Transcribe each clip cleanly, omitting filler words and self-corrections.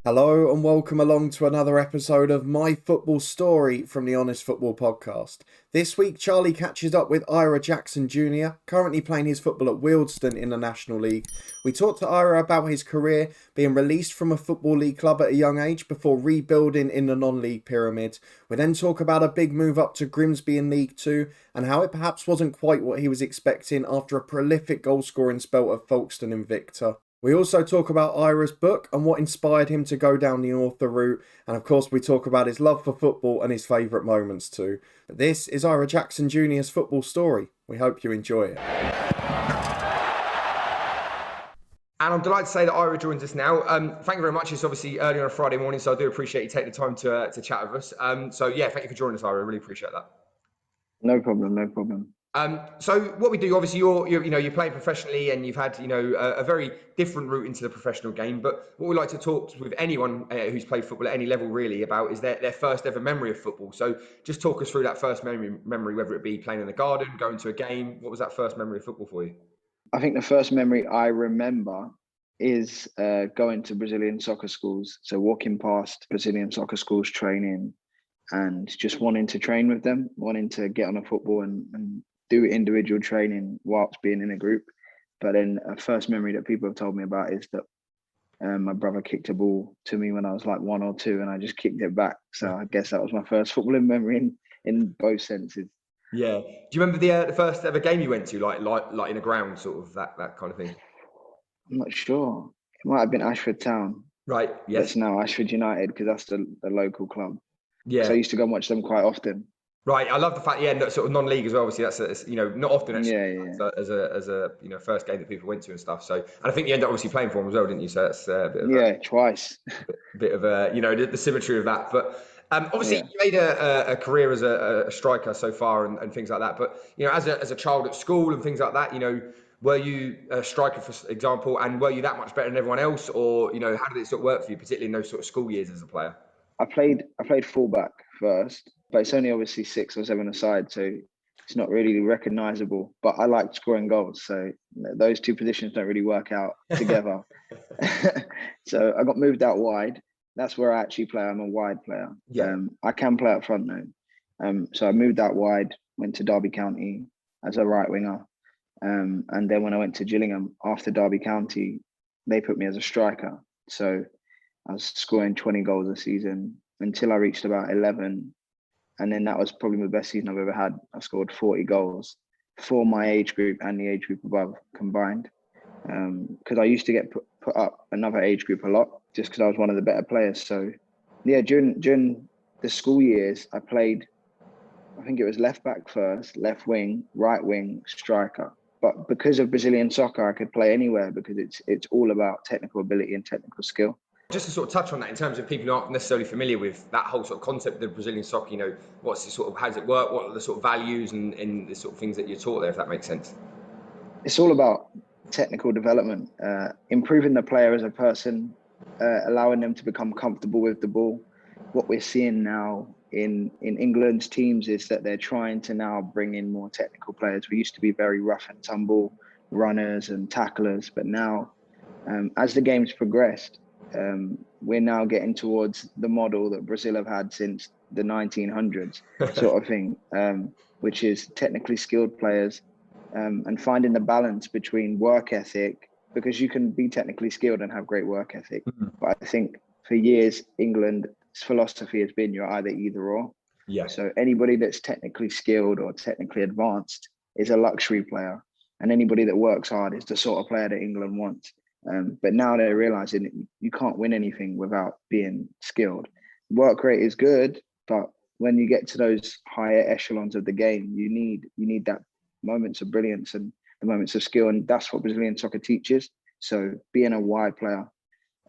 Hello and welcome along to another episode of My Football Story from the Honest Football Podcast. This week Charlie catches up with Ira Jackson Jr, currently playing his football at Wealdstone in the National League. We talked to Ira about his career, being released from a Football League club at a young age before rebuilding in the non-league pyramid. We then talk about a big move up to Grimsby in League 2 and how it perhaps wasn't quite what he was expecting after a prolific goal-scoring spell at Folkestone Invicta. We also talk about Ira's book and what inspired him to go down the author route, and of course we talk about his love for football and his favourite moments too. But this is Ira Jackson Jr.'s football story. We hope you enjoy it. And I'm delighted to say that Ira joins us now. Thank you very much. It's obviously early on a Friday morning, so I do appreciate you taking the time to chat with us. So yeah, thank you for joining us, Ira. I really appreciate that. No problem. So what we do, obviously, you're playing professionally, and you've had a very different route into the professional game. But what we like to talk with anyone who's played football at any level really about is their first ever memory of football. So just talk us through that first memory, whether it be playing in the garden, going to a game. What was that first memory of football for you? I think the first memory I remember is going to Brazilian soccer schools. So walking past Brazilian soccer schools training and just wanting to train with them, wanting to get on a football and do individual training whilst being in a group. But then a first memory that people have told me about is that my brother kicked a ball to me when I was like 1 or 2 and I just kicked it back. So I guess that was my first footballing memory in both senses. Yeah. Do you remember the first ever game you went to, like in a ground, sort of that kind of thing? I'm not sure. It might have been Ashford Town. Right. Yes. That's now Ashford United because that's the local club. Yeah. So I used to go and watch them quite often. Right, I love the fact, sort of non-league as well. Obviously, that's not often actually as a first game that people went to and stuff. So, and I think you ended up obviously playing for them as well, didn't you? So that's a bit of twice. bit of the symmetry of that. But obviously, you made a career as a striker so far and things like that. But as a child at school and things like that, were you a striker, for example, and were you that much better than everyone else, or how did it sort of work for you, particularly in those sort of school years as a player? I played fullback first, but it's only obviously 6 or 7 aside, so it's not really recognisable. But I liked scoring goals, so those two positions don't really work out together. So I got moved out wide. That's where I actually play. I'm a wide player. Yeah. I can play up front though. So I moved out wide, went to Derby County as a right winger, and then when I went to Gillingham after Derby County, they put me as a striker. So I was scoring 20 goals a season until I reached about 11. And then that was probably the best season I've ever had. I scored 40 goals for my age group and the age group above combined. Because I used to get put up another age group a lot just because I was one of the better players. So yeah, during the school years, I played, I think it was left back first, left wing, right wing, striker. But because of Brazilian soccer, I could play anywhere because it's all about technical ability and technical skill. Just to sort of touch on that in terms of people who aren't necessarily familiar with that whole sort of concept of Brazilian soccer, what's the sort of, how does it work? What are the sort of values and the sort of things that you're taught there, if that makes sense? It's all about technical development, improving the player as a person, allowing them to become comfortable with the ball. What we're seeing now in England's teams is that they're trying to now bring in more technical players. We used to be very rough and tumble runners and tacklers, but now as the game's progressed, we're now getting towards the model that Brazil have had since the 1900s sort of thing, which is technically skilled players and finding the balance between work ethic, because you can be technically skilled and have great work ethic. Mm-hmm. But I think for years, England's philosophy has been you're either or. Yeah. So anybody that's technically skilled or technically advanced is a luxury player. And anybody that works hard is the sort of player that England wants. But now they're realizing that you can't win anything without being skilled. Work rate is good, but when you get to those higher echelons of the game, you need that moments of brilliance and the moments of skill, and that's what Brazilian soccer teaches. So being a wide player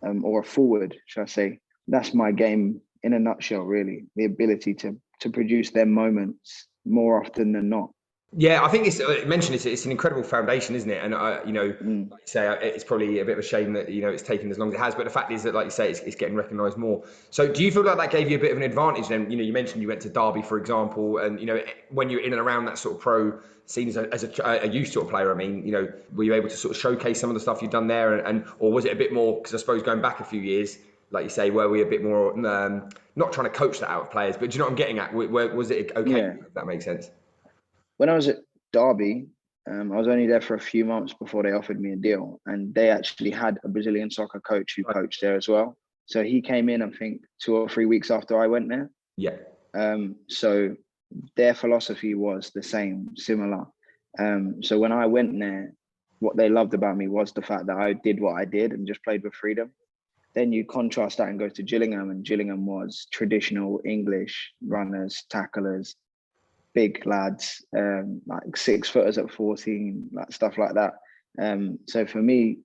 or a forward, should I say, that's my game in a nutshell, really. The ability to produce their moments more often than not. Yeah, I think it's an incredible foundation, isn't it? And like you say, it's probably a bit of a shame that it's taken as long as it has. But the fact is that, like you say, it's getting recognised more. So, do you feel like that gave you a bit of an advantage? Then, you mentioned you went to Derby, for example, and when you're in and around that sort of pro scene as a youth sort of player, I mean, were you able to sort of showcase some of the stuff you've done there, or was it a bit more? Because I suppose going back a few years, like you say, were we a bit more not trying to coach that out of players, but do you know what I'm getting at? Was it okay? Yeah. If that makes sense. When I was at Derby, I was only there for a few months before they offered me a deal, and they actually had a Brazilian soccer coach who coached there as well. So he came in, I think, 2 or 3 weeks after I went there. Yeah. So their philosophy was the same, similar. So when I went there, what they loved about me was the fact that I did what I did and just played with freedom. Then you contrast that and go to Gillingham, and Gillingham was traditional English runners, tacklers, big lads, like 6-footers at 14, like stuff like that. So for me,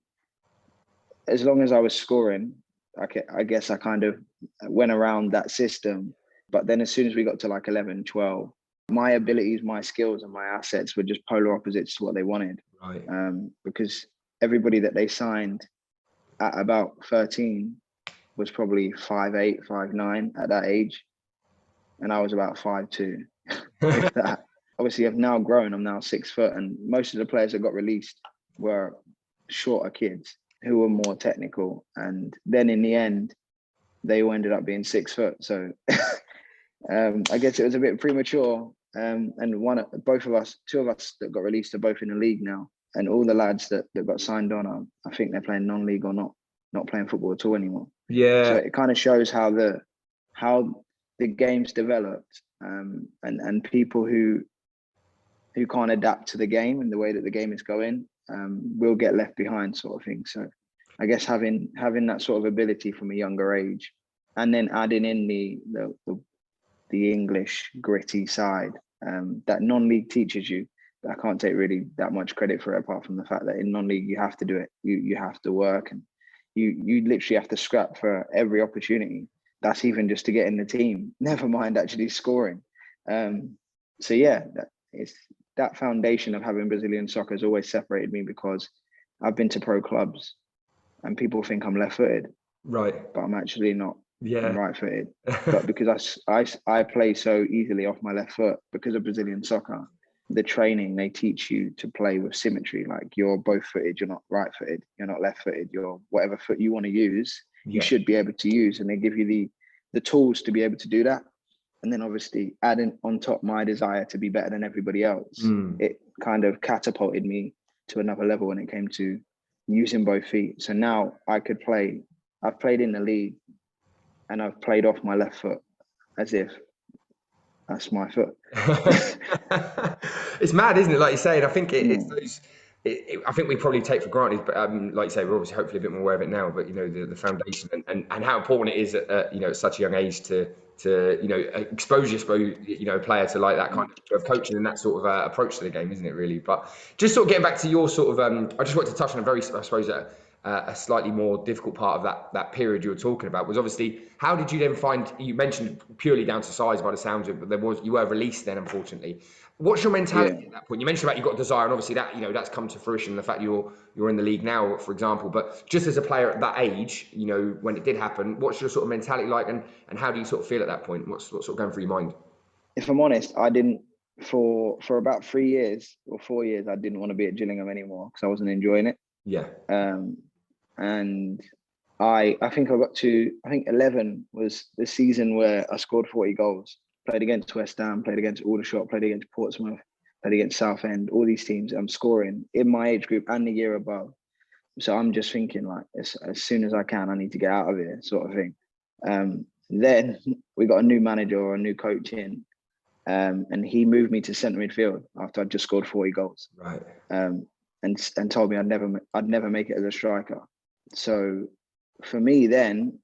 as long as I was scoring, I guess I kind of went around that system. But then as soon as we got to like 11, 12, my abilities, my skills and my assets were just polar opposites to what they wanted. Right. Because everybody that they signed at about 13 was probably 5'8", 5'9" at that age. And I was about 5'2", if that. Obviously, I've now grown. I'm now 6 foot. And most of the players that got released were shorter kids who were more technical. And then in the end, they all ended up being 6 foot. So I guess it was a bit premature. And two of us that got released are both in the league now. And all the lads that got signed on, I think they're playing non-league or not playing football at all anymore. Yeah. So it kind of shows how the game's developed, and people who can't adapt to the game and the way that the game is going will get left behind, sort of thing. So I guess having that sort of ability from a younger age, and then adding in the English gritty side that non-league teaches you. I can't take really that much credit for it, apart from the fact that in non-league you have to do it. You have to work, and you literally have to scrap for every opportunity. That's even just to get in the team, never mind actually scoring. So yeah, that foundation of having Brazilian soccer has always separated me, because I've been to pro clubs and people think I'm left-footed. Right. But I'm actually not. Yeah. I'm right-footed. But because I play so easily off my left foot because of Brazilian soccer, the training, they teach you to play with symmetry. Like, you're both footed, you're not right footed, you're not left footed, you're whatever foot you want to use, you should be able to use. And they give you the tools to be able to do that. And then obviously adding on top my desire to be better than everybody else, it kind of catapulted me to another level when it came to using both feet. So now I could play. I've played in the league and I've played off my left foot as if that's my foot. It's mad, isn't it? Like you say, and I think it's those. I think we probably take for granted, but like you say, we're obviously hopefully a bit more aware of it now. But the foundation and how important it is at at such a young age to expose your player to like that kind of coaching and that sort of approach to the game, isn't it? Really, but just sort of getting back to your sort of, I just wanted to touch on I suppose a slightly more difficult part of that period you were talking about was obviously, how did you then find? You mentioned purely down to size by the sounds of it, but you were released then, unfortunately. What's your mentality at that point? You mentioned about you got desire, and obviously that that's come to fruition. The fact you're in the league now, for example. But just as a player at that age, when it did happen, what's your sort of mentality like, and how do you sort of feel at that point? What's sort of going through your mind? If I'm honest, I didn't for about 3 years or 4 years. I didn't want to be at Gillingham anymore because I wasn't enjoying it. Yeah. And I think 11 was the season where I scored 40 goals. Played against West Ham, played against Aldershot, played against Portsmouth, played against Southend, all these teams. I'm scoring in my age group and the year above. So I'm just thinking, like, as soon as I can, I need to get out of here, sort of thing. Then we got a new manager or a new coach in, and he moved me to centre midfield after I'd just scored 40 goals. Right. And told me I'd never make it as a striker. So for me then,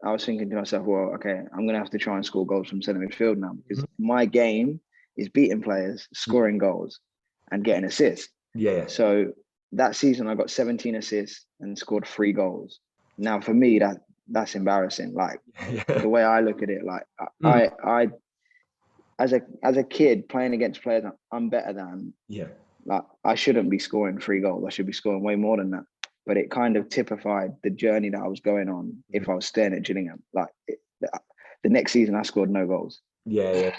I was thinking to myself, well, okay, I'm going to have to try and score goals from centre midfield now, because my game is beating players, scoring goals and getting assists. Yeah. So that season I got 17 assists and scored 3 goals. Now for me, that's embarrassing. Like, the way I look at it, like I as a kid playing against players I'm better than, like, I shouldn't be scoring 3 goals. I should be scoring way more than that. But it kind of typified the journey that I was going on if I was staying at Gillingham. Like, the next season, I scored no goals. Yeah.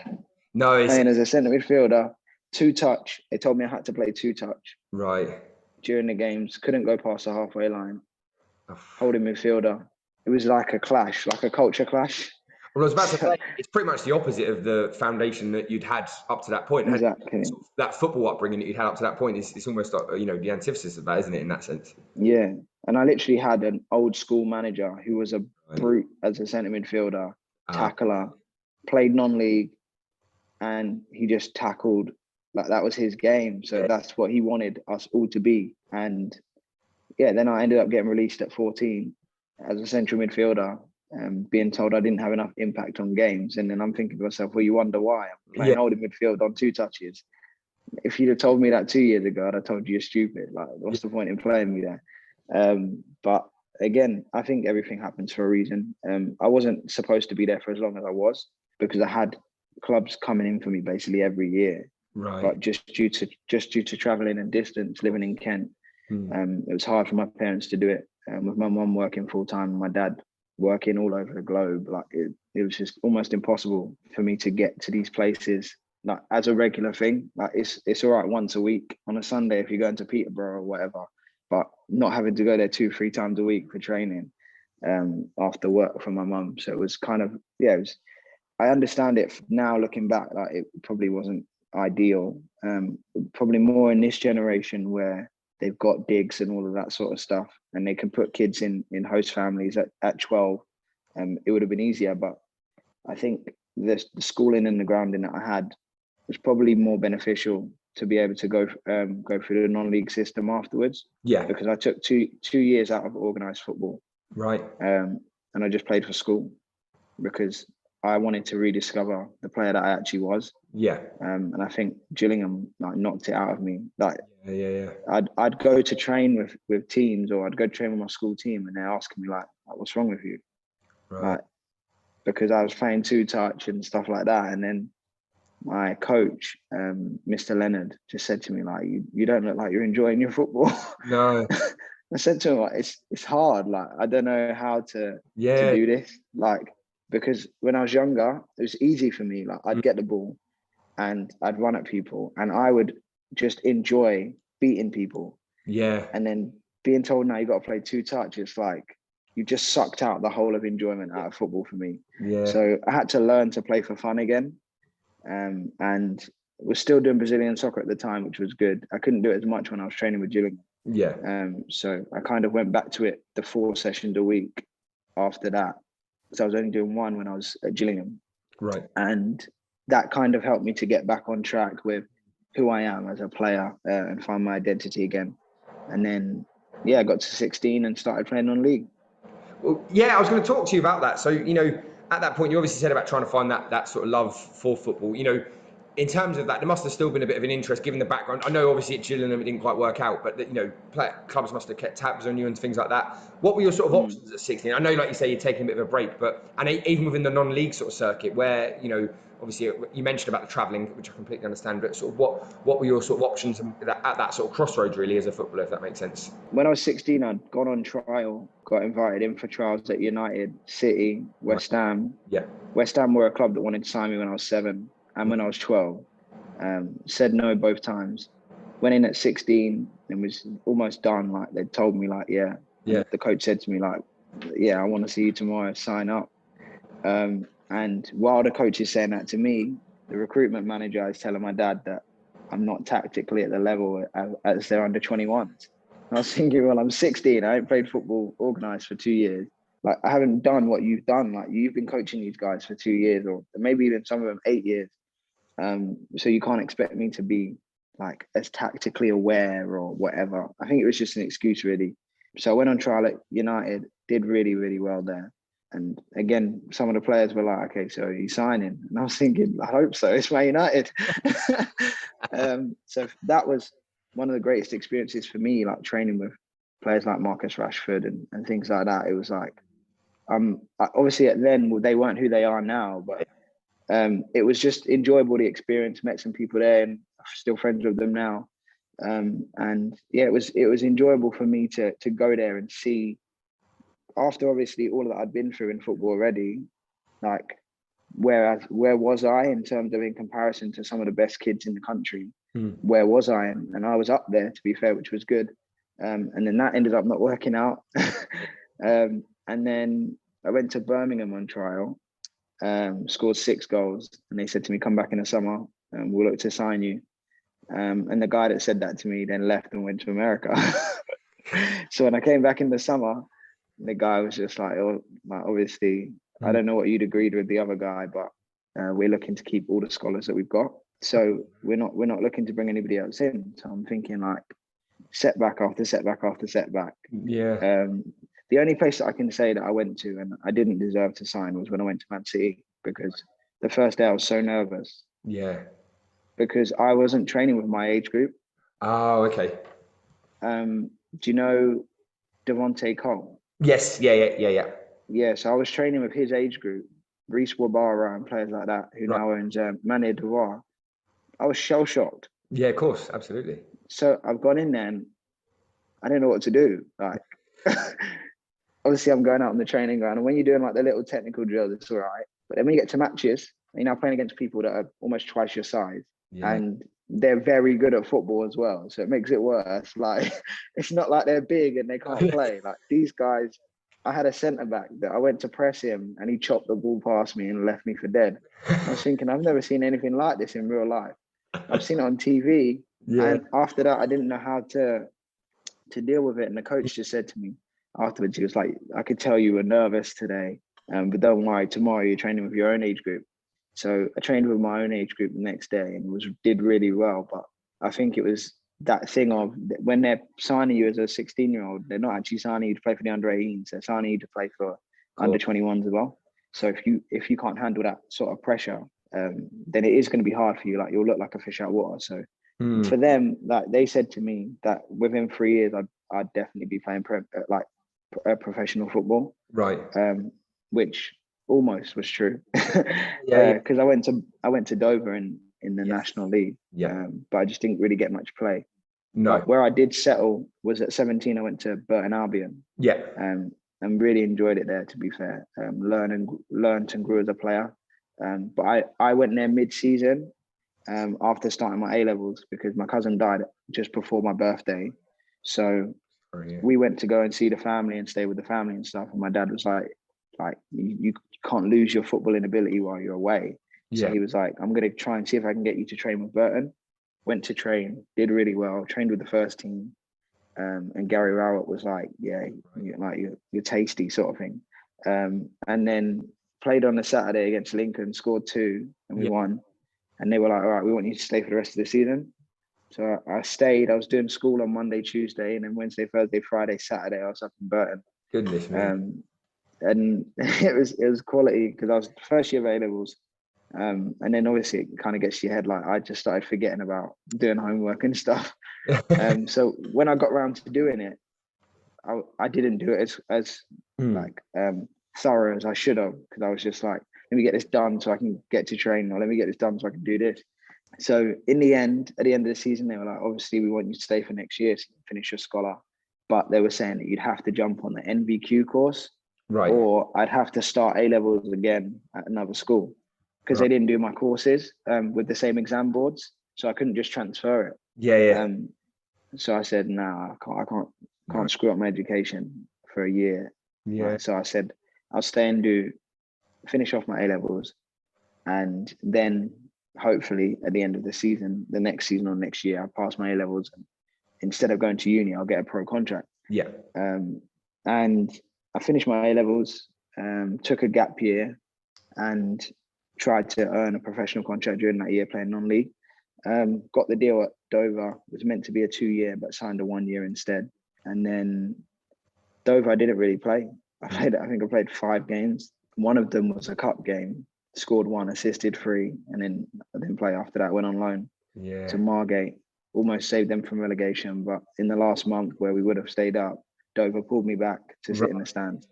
No, playing as a centre midfielder, 2-touch. They told me I had to play 2-touch. Right. During the games, couldn't go past the halfway line. Holding midfielder, it was like a clash, like a culture clash. Well, I was about to say, it's pretty much the opposite of the foundation that you'd had up to that point. Exactly. Sort of that football upbringing that you'd had up to that point is it's almost like, the antithesis of that, isn't it, in that sense? Yeah. And I literally had an old school manager who was a brute as a centre midfielder, tackler, played non-league, and he just tackled, like that was his game. So that's what he wanted us all to be. And yeah, then I ended up getting released at 14 as a central midfielder, being told I didn't have enough impact on games. And then I'm thinking to myself, well, you wonder why. I'm playing holding midfield on 2 touches. If you'd have told me that 2 years ago, I'd have told you you're stupid. Like, what's the point in playing me there? But again, I think everything happens for a reason. I wasn't supposed to be there for as long as I was, because I had clubs coming in for me basically every year. Right. But just due to traveling and distance, living in Kent, it was hard for my parents to do it. With my mum working full time, and my dad working all over the globe, like it was just almost impossible for me to get to these places like as a regular thing. Like it's all right once a week on a Sunday if you're going to Peterborough or whatever, but not having to go there 2-3 times a week for training after work from my mum. So it was kind of, I understand it now looking back, like it probably wasn't ideal. Probably more in this generation where they've got digs and all of that sort of stuff, and they can put kids in host families at 12. It would have been easier, but I think the schooling and the grounding that I had was probably more beneficial to be able to go through the non-league system afterwards. Yeah. Because I took two years out of organised football. Right. And I just played for school because I wanted to rediscover the player that I actually was. Yeah. And I think Gillingham like knocked it out of me. Like, yeah. I'd go to train with teams, or I'd go train with my school team, and they're asking me like, "What's wrong with you?" Right. Like, because I was playing 2-touch and stuff like that. And then my coach, Mr. Leonard, just said to me like, "You don't look like you're enjoying your football." No. I said to him like, "It's hard. Like, I don't know how to do this. Like, because when I was younger, it was easy for me. Like, I'd get the ball and I'd run at people, and I would just enjoy beating people. Yeah. And then being told now you got to play 2-touch, it's like you just sucked out the whole of enjoyment out of football for me. Yeah. So I had to learn to play for fun again, and was still doing Brazilian soccer at the time, which was good. I couldn't do it as much when I was training with Gillingham. Yeah. So I kind of went back to it the 4 sessions a week after that. So I was only doing 1 when I was at Gillingham. Right. And that kind of helped me to get back on track with who I am as a player and find my identity again. And then, I got to 16 and started playing on league. Well, I was going to talk to you about that. So, at that point, you obviously said about trying to find that sort of love for football. In terms of that, there must have still been a bit of an interest given the background. I know obviously at Gillingham it didn't quite work out, but clubs must have kept tabs on you and things like that. What were your sort of options at 16? I know, like you say, you're taking a bit of a break, and even within the non-league sort of circuit, where obviously you mentioned about the travelling, which I completely understand, but sort of what were your sort of options at that sort of crossroads really as a footballer, if that makes sense? When I was 16, I'd gone on trial, got invited in for trials at United, City, West Ham. Yeah. West Ham were a club that wanted to sign me when I was 7 and when I was 12. Said no both times. Went in at 16 and was almost done. Like, they told me like, yeah. The coach said to me like, I want to see you tomorrow, sign up. And while the coach is saying that to me, the recruitment manager is telling my dad that I'm not tactically at the level as their under 21s. And I was thinking, well, I'm 16. I ain't played football organised for 2 years. Like, I haven't done what you've done. Like, you've been coaching these guys for 2 years, or maybe even some of them 8 years. So you can't expect me to be like as tactically aware or whatever. I think it was just an excuse really. So I went on trial at United, did really, really well there. And again, some of the players were like, okay, so are you signing? And I was thinking, I hope so. It's Man United. So that was one of the greatest experiences for me, like training with players like Marcus Rashford and things like that. It was like, obviously at then they weren't who they are now, but it was just enjoyable, the experience. Met some people there and I'm still friends with them now. And it was enjoyable for me to go there and see, after obviously all that I'd been through in football already, like where was I in terms of in comparison to some of the best kids in the country? Where was I? And I was up there, to be fair, which was good. And then that ended up not working out. And And then I went to Birmingham on trial, scored 6 goals, and they said to me, come back in the summer and we'll look to sign you. And the guy that said that to me then left and went to America. So when I came back in the summer, the guy was just like, oh, like obviously, I don't know what you'd agreed with the other guy, but we're looking to keep all the scholars that we've got. So we're not looking to bring anybody else in. So I'm thinking like setback after setback after setback. Yeah. The only place that I can say that I went to and I didn't deserve to sign was when I went to Man City, because the first day I was so nervous. Yeah. Because I wasn't training with my age group. Oh, okay. Do you know Devontae Cole? Yes. Yeah. Yeah, so I was training with his age group, Reece Wabara and players like that, who now owns Mane Devoir. I was shell-shocked. Yeah, of course, absolutely. So I've gone in there and I don't know what to do. Like, obviously I'm going out on the training ground, and when you're doing like the little technical drills, it's all right. But then when you get to matches, you're now playing against people that are almost twice your size. Yeah. And they're very good at football as well. So it makes it worse. Like, it's not like they're big and they can't play. Like, these guys, I had a centre back that I went to press him and he chopped the ball past me and left me for dead. I was thinking, I've never seen anything like this in real life. I've seen it on TV. Yeah. And after that, I didn't know how to deal with it. And the coach just said to me afterwards, he was like, I could tell you were nervous today, but don't worry, tomorrow you're training with your own age group. So I trained with my own age group the next day and did really well. But I think it was that thing of when they're signing you as a 16-year-old, they're not actually signing you to play for the under 18s. They're signing you to play for under 21s as well. So if you can't handle that sort of pressure, then it is going to be hard for you. Like, you'll look like a fish out of water. So for them, like, they said to me that within 3 years, I'd definitely be playing professional football. Right. Which almost was true. Yeah. Because I went to Dover in the National League. Yeah. But I just didn't really get much play. No. But where I did settle was at 17. I went to Burton Albion. Yeah. And really enjoyed it there, to be fair. Learned and grew as a player. But I went there mid-season after starting my A-levels, because my cousin died just before my birthday. So we went to go and see the family and stay with the family and stuff. And my dad was like you can't lose your footballing ability while you're away. So he was like, I'm going to try and see if I can get you to train with Burton. Went to train, did really well, trained with the first team. And Gary Rowett was like, yeah, you're tasty, sort of thing. And then played on the Saturday against Lincoln, scored 2 and we won. And they were like, all right, we want you to stay for the rest of the season. So I stayed. I was doing school on Monday, Tuesday, and then Wednesday, Thursday, Friday, Saturday, I was up in Burton. Goodness me. And it was quality, because I was first year of A-levels. And then obviously it kind of gets to your head. Like, I just started forgetting about doing homework and stuff. So when I got around to doing it, I didn't do it as thorough as I should have, because I was just like, let me get this done so I can get to train, or let me get this done so I can do this. So in the end, at the end of the season, they were like, obviously we want you to stay for next year so you can finish your scholar. But they were saying that you'd have to jump on the NVQ course, right, or I'd have to start A-levels again at another school, because they didn't do my courses with the same exam boards. So I couldn't just transfer it. Yeah. So I said, no, I can't screw up my education for a year. Yeah. So I said, I'll stay and finish off my A-levels, and then hopefully at the end of the season, the next season or next year, I'll pass my A-levels, and instead of going to uni, I'll get a pro contract. Yeah. And I finished my A-levels, took a gap year, and tried to earn a professional contract during that year playing non-league. Got the deal at Dover. It was meant to be a 2-year, but signed a 1-year instead. And then Dover, I didn't really play. I think I played 5 games. One of them was a cup game. Scored 1, assisted 3, and then I didn't play after that. Went on loan to Margate. Almost saved them from relegation, but in the last month where we would have stayed up, Dover pulled me back to sit in the stands.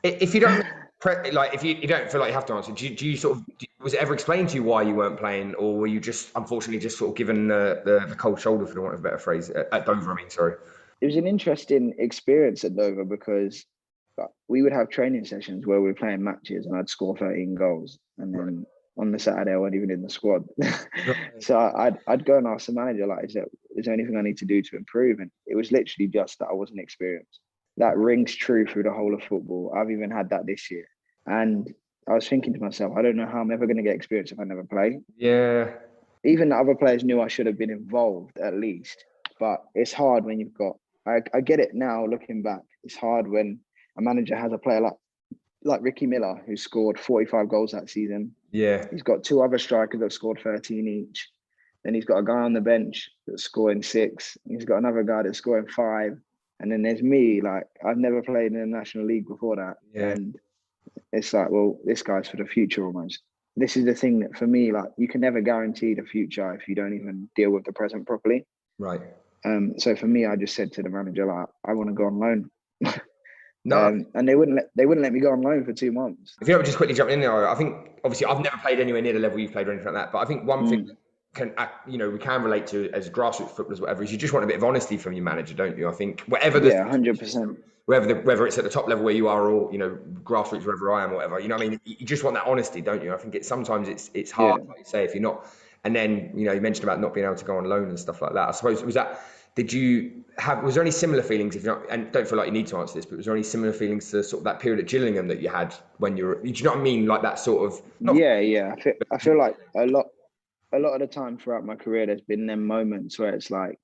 If you don't if you don't feel like you have to answer, do you sort of, was it ever explained to you why you weren't playing, or were you just unfortunately just sort of given the cold shoulder, for the want of a better phrase, at Dover? I mean, sorry. It was an interesting experience at Dover, because we would have training sessions where we were playing matches and I'd score 13 goals, and then on the Saturday I wasn't even in the squad. So I'd go and ask the manager, like, is there anything I need to do to improve? And it was literally just that I wasn't experienced. that rings true through the whole of football. I've even had that this year. And I was thinking to myself, I don't know how I'm ever going to get experience if I never play. Yeah. Even the other players knew I should have been involved at least. But it's hard when you've got, I get it now looking back. It's hard when a manager has a player like Ricky Miller, who scored 45 goals that season. Yeah. He's got two other strikers that scored 13 each. Then he's got a guy on the bench that's scoring 6. He's got another guy that's scoring 5. And then there's me, like, I've never played in the National League before that. Yeah. And it's like, well, this guy's for the future almost. This is the thing that for me, like, you can never guarantee the future if you don't even deal with the present properly. Right. So for me, I just said to the manager, like, I want to go on loan. No. And they wouldn't let me go on loan for 2 months. If you're just quickly jumping in there, I think obviously I've never played anywhere near the level you've played or anything like that. But I think one thing we can relate to as grassroots footballers, whatever, is you just want a bit of honesty from your manager, don't you? I think whatever 100%. whether it's at the top level where you are or grassroots wherever I am or whatever, you know what I mean? You just want that honesty, don't you? I think sometimes it's hard, like you say, if you're not. And then you mentioned about not being able to go on loan and stuff like that. I suppose was there any similar feelings, if you're not, and don't feel like you need to answer this, but was there any similar feelings to sort of that period at Gillingham that you had when you were, do you know what I mean? Like that sort of I feel like a lot of the time throughout my career there's been them moments where it's like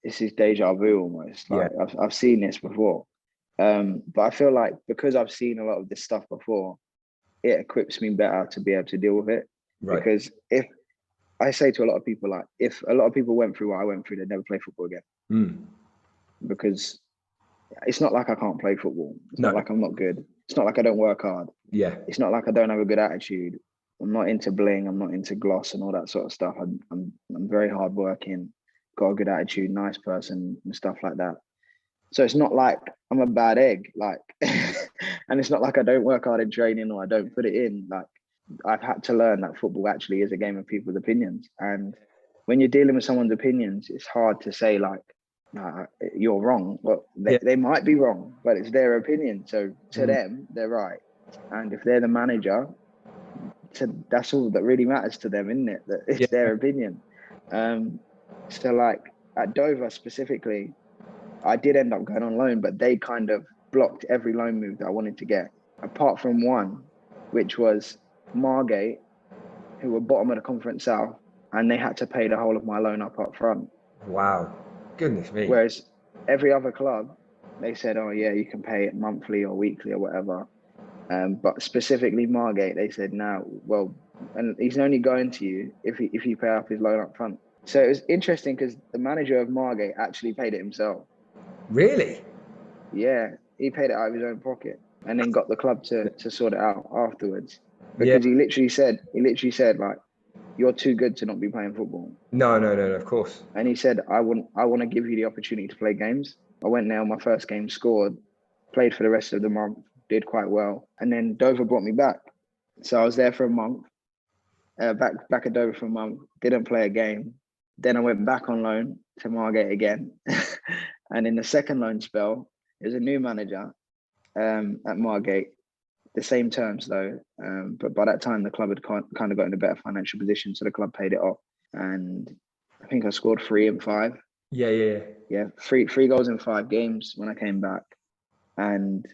this is deja vu almost. Like I've seen this before. But I feel like because I've seen a lot of this stuff before, it equips me better to be able to deal with it. Right. Because if I say to a lot of people, like, if a lot of people went through what I went through, they'd never play football again. Because it's not like I can't play football. It's not like I'm not good. It's not like I don't work hard. Yeah. It's not like I don't have a good attitude. I'm not into bling. I'm not into gloss and all that sort of stuff. I'm very hardworking, got a good attitude, nice person and stuff like that. So it's not like I'm a bad egg, like, and it's not like I don't work hard in training or I don't put it in. Like, I've had to learn that football actually is a game of people's opinions. And when you're dealing with someone's opinions, it's hard to say like, nah, you're wrong. Well, they might be wrong, but it's their opinion. So to them, they're right. And if they're the manager, that's all that really matters to them, isn't it? That it's their opinion. So like at Dover specifically, I did end up going on loan, but they kind of blocked every loan move that I wanted to get, apart from one, which was Margate, who were bottom of the Conference South, and they had to pay the whole of my loan up front. Wow. Goodness me. Whereas every other club, they said, oh yeah, you can pay it monthly or weekly or whatever. But specifically Margate, they said, no, well, and he's only going to you if you pay up his loan up front. So it was interesting because the manager of Margate actually paid it himself. Really? Yeah, he paid it out of his own pocket and then got the club to sort it out afterwards. Because he literally said, like, you're too good to not be playing football. No, of course. And he said, I want to give you the opportunity to play games. I went there on my first game, scored, played for the rest of the month, did quite well. And then Dover brought me back. So I was there for a month, back at Dover for a month, didn't play a game. Then I went back on loan to Margate again. And in the second loan spell, it was a new manager at Margate, the same terms though. But by that time, the club had kind of got in a better financial position. So the club paid it off. And I think I scored 3 in 5. Yeah. Three goals in 5 games when I came back. And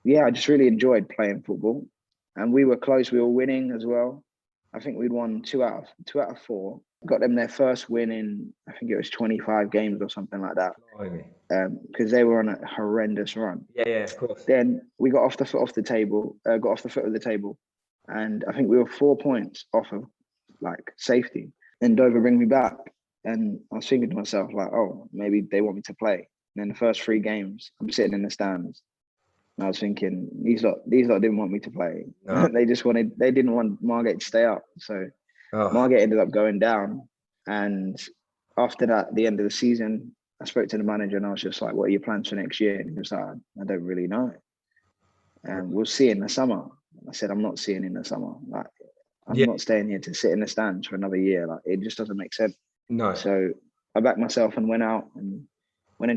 yeah, I just really enjoyed playing football. And we were close. We were winning as well. I think we'd won 2 out of 4. Got them their first win in, I think it was 25 games or something like that. Because they were on a horrendous run. Yeah, of course. Then we got off the foot of the table, and I think we were 4 points off of like safety. And Dover bring me back, and I was thinking to myself like, oh, maybe they want me to play. And then the first 3 games, I'm sitting in the stands. And I was thinking, these lot didn't want me to play. No. They didn't want Margate to stay up. So Margate ended up going down. And after that, at the end of the season, I spoke to the manager and I was just like, what are your plans for next year? And he was like, I don't really know. And we'll see in the summer. I said, I'm not seeing in the summer. Like, I'm not staying here to sit in the stands for another year. Like, it just doesn't make sense. No. So I backed myself and went out and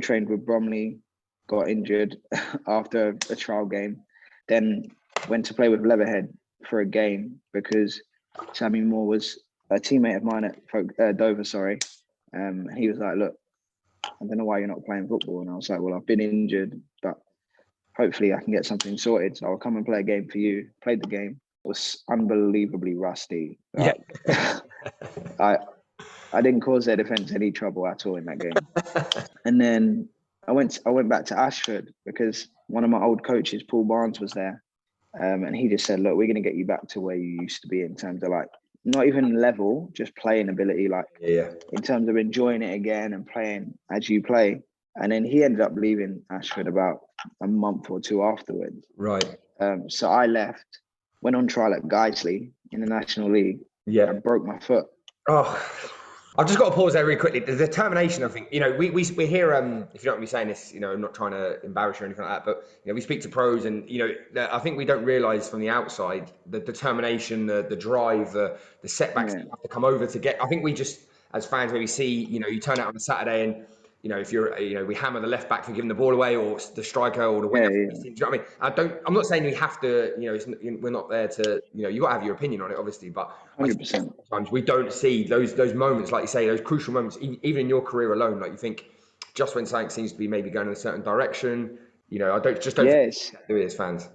trained with Bromley, got injured after a trial game, then went to play with Leatherhead for a game because Sammy Moore was a teammate of mine at Dover, he was like, look, I don't know why you're not playing football. And I was like, well, I've been injured, but hopefully I can get something sorted. So I'll come and play a game for you. Played the game. Was unbelievably rusty. Like, I didn't cause their defence any trouble at all in that game. And then I went back to Ashford because one of my old coaches, Paul Barnes, was there. And he just said, look, we're going to get you back to where you used to be in terms of like, not even level, just playing ability, like in terms of enjoying it again and playing as you play. And then he ended up leaving Ashford about a month or two afterwards. Right. So I left, went on trial at Guiseley in the National League. Yeah. I broke my foot. Oh, I've just got to pause there really quickly. The determination, I think, you know, we hear, if you don't want me saying this, you know, I'm not trying to embarrass you or anything like that, but, you know, we speak to pros and, you know, I think we don't realise from the outside, the determination, the drive, the setbacks that you have to come over to get. I think we just, as fans, maybe see, you know, you turn out on a Saturday and, you know, if you're, you know, we hammer the left back for giving the ball away, or the striker or the winger. Yeah. Do you know what I mean? I'm not saying we have to, you know, we're not there to, you know, you got to have your opinion on it, obviously, but 100%. sometimes we don't see those moments, like you say, those crucial moments, even in your career alone. Like you think, just when something seems to be maybe going in a certain direction, you know, I don't do it as fans.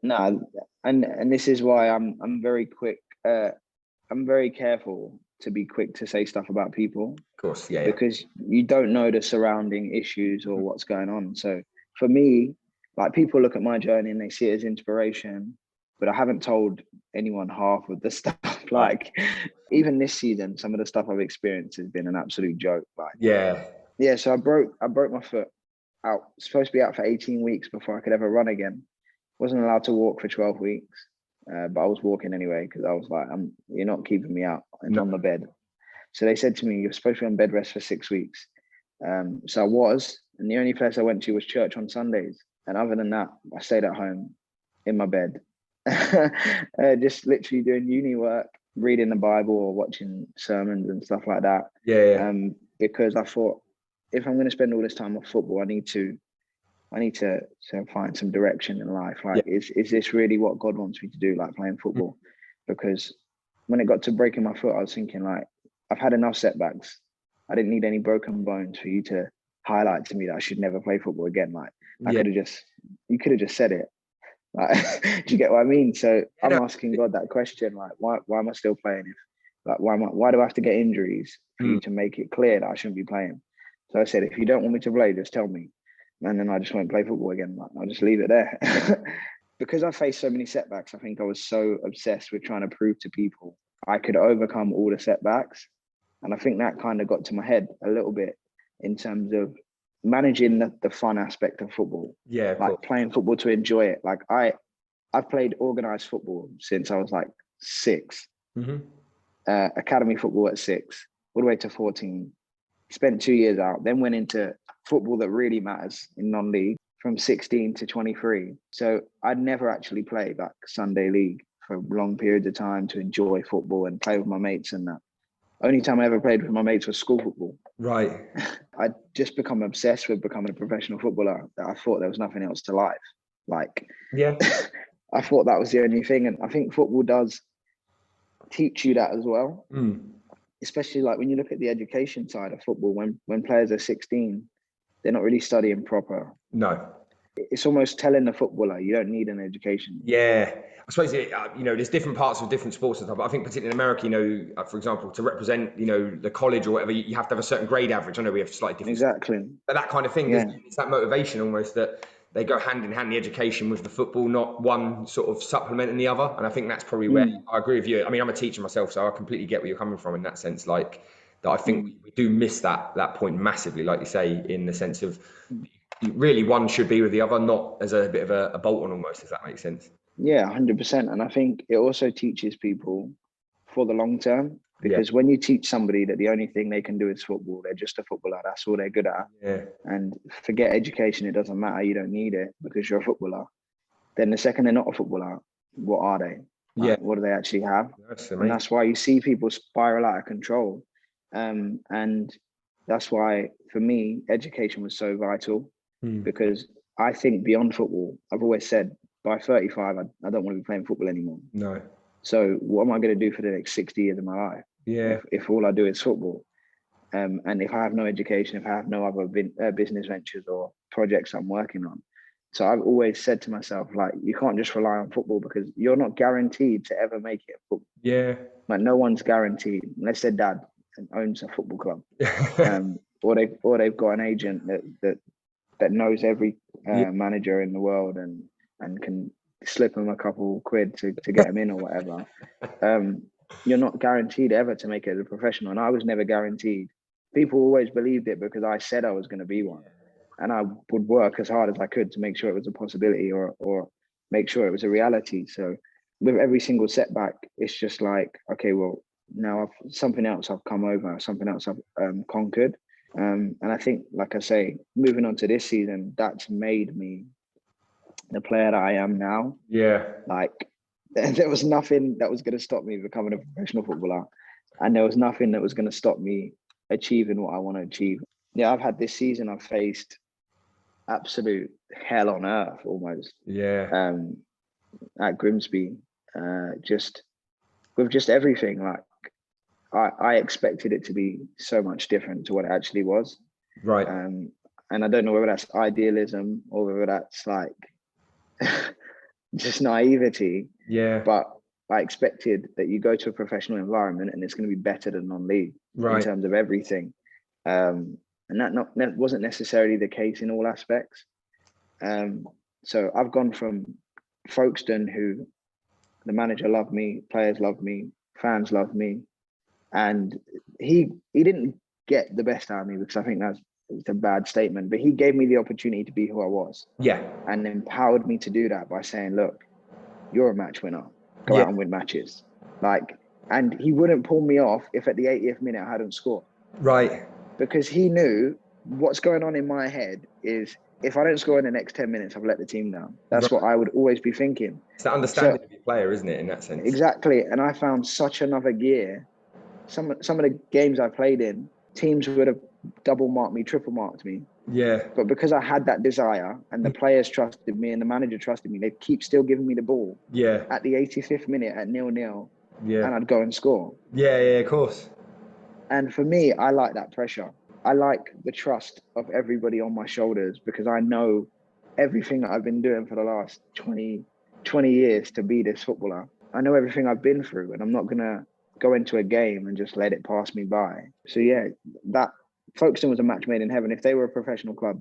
No, and this is why I'm very quick. I'm very careful to be quick to say stuff about people. Of course, yeah. Because you don't know the surrounding issues or what's going on. So for me, like people look at my journey and they see it as inspiration, but I haven't told anyone half of the stuff. Like even this season, some of the stuff I've experienced has been an absolute joke. Like yeah. So I broke my foot out. Supposed to be out for 18 weeks before I could ever run again. Wasn't allowed to walk for 12 weeks. But I was walking anyway because I was like, you're not keeping me out and on the bed. So they said to me, you're supposed to be on bed rest for 6 weeks. So I was, and the only place I went to was church on Sundays. And other than that, I stayed at home in my bed, just literally doing uni work, reading the Bible or watching sermons and stuff like that. Yeah. Because I thought, if I'm going to spend all this time on football, I need to find some direction in life. Like, is this really what God wants me to do, like playing football? Because when it got to breaking my foot, I was thinking, like, I've had enough setbacks. I didn't need any broken bones for you to highlight to me that I should never play football again. Like, you could have just said it. Like, do you get what I mean? So I'm asking God that question, like, why am I still playing? Why do I have to get injuries for you to make it clear that I shouldn't be playing? So I said, if you don't want me to play, just tell me. And then I just won't play football again. Like, I'll just leave it there. Because I faced so many setbacks, I think I was so obsessed with trying to prove to people I could overcome all the setbacks. And I think that kind of got to my head a little bit in terms of managing the fun aspect of football. Yeah. Like playing football to enjoy it. Like I've played organised football since I was like 6. Academy football at 6, all the way to 14. Spent 2 years out, then went into football that really matters in non-league from 16 to 23. So I'd never actually played like Sunday league for long periods of time to enjoy football and play with my mates and that. Only time I ever played with my mates was school football. Right. I'd just become obsessed with becoming a professional footballer that I thought there was nothing else to life. Like, I thought that was the only thing. And I think football does teach you that as well. Especially like when you look at the education side of football, when players are 16, they're not really studying proper. No. It's almost telling the footballer, you don't need an education. Yeah. I suppose, you know, there's different parts of different sports and stuff, but I think particularly in America, you know, for example, to represent, you know, the college or whatever, you have to have a certain grade average. I know we have slightly different. Exactly. But that kind of thing, it's that motivation almost that they go hand in hand, the education with the football, not one sort of supplementing the other. And I think that's probably where I agree with you. I mean, I'm a teacher myself, so I completely get where you're coming from in that sense. Like, that I think we do miss that point massively, like you say, in the sense of really one should be with the other, not as a bit of a bolt on almost, if that makes sense. Yeah, 100%. And I think it also teaches people for the long term, because when you teach somebody that the only thing they can do is football, they're just a footballer, that's all they're good at. Yeah. And forget education, it doesn't matter, you don't need it because you're a footballer. Then the second they're not a footballer, what are they? Like, what do they actually have? And that's why you see people spiral out of control. And that's why, for me, education was so vital, because I think beyond football, I've always said, by 35, I don't want to be playing football anymore. No. So what am I going to do for the next 60 years of my life? Yeah. If all I do is football, and if I have no education, if I have no other business ventures or projects I'm working on, So I've always said to myself, like, you can't just rely on football because you're not guaranteed to ever make it. Yeah. Like, no one's guaranteed unless their dad owns a football club, or they've got an agent that knows every manager in the world and can slip them a couple quid to get them in or whatever. You're not guaranteed ever to make it as a professional, and I was never guaranteed. People always believed it because I said I was going to be one, and I would work as hard as I could to make sure it was a possibility or make sure it was a reality. So with every single setback, it's just like, okay, well, now something else I've come over, something else I've conquered. And I think, like I say, moving on to this season, that's made me the player that I am now. Yeah. Like, there was nothing that was going to stop me becoming a professional footballer, and there was nothing that was going to stop me achieving what I want to achieve. Yeah, I've had this season, I've faced absolute hell on earth almost. Yeah. At Grimsby, just everything. Like, I expected it to be so much different to what it actually was. Right. And I don't know whether that's idealism or whether that's like just naivety. Yeah. But I expected that you go to a professional environment and it's going to be better than non-league in terms of everything. And that wasn't necessarily the case in all aspects. So I've gone from Folkestone, who the manager loved me, players loved me, fans loved me, and he didn't get the best out of me, because I think that's a bad statement, but he gave me the opportunity to be who I was. Yeah. And empowered me to do that by saying, look, you're a match winner. Go out and win matches. Like, and he wouldn't pull me off if at the 80th minute I hadn't scored. Right. Because he knew what's going on in my head is, if I don't score in the next 10 minutes, I've let the team down. That's what I would always be thinking. It's that understanding of your player, isn't it, in that sense? Exactly. And I found such another gear. Some of the games I played in, teams would have double marked me, triple marked me. Yeah. But because I had that desire and the players trusted me and the manager trusted me, they'd keep still giving me the ball. Yeah. At the 85th minute at 0-0. Yeah. And I'd go and score. Yeah, of course. And for me, I like that pressure. I like the trust of everybody on my shoulders, because I know everything that I've been doing for the last 20 years to be this footballer. I know everything I've been through, and I'm not going to go into a game and just let it pass me by. So yeah, that Folkestone was a match made in heaven. If they were a professional club,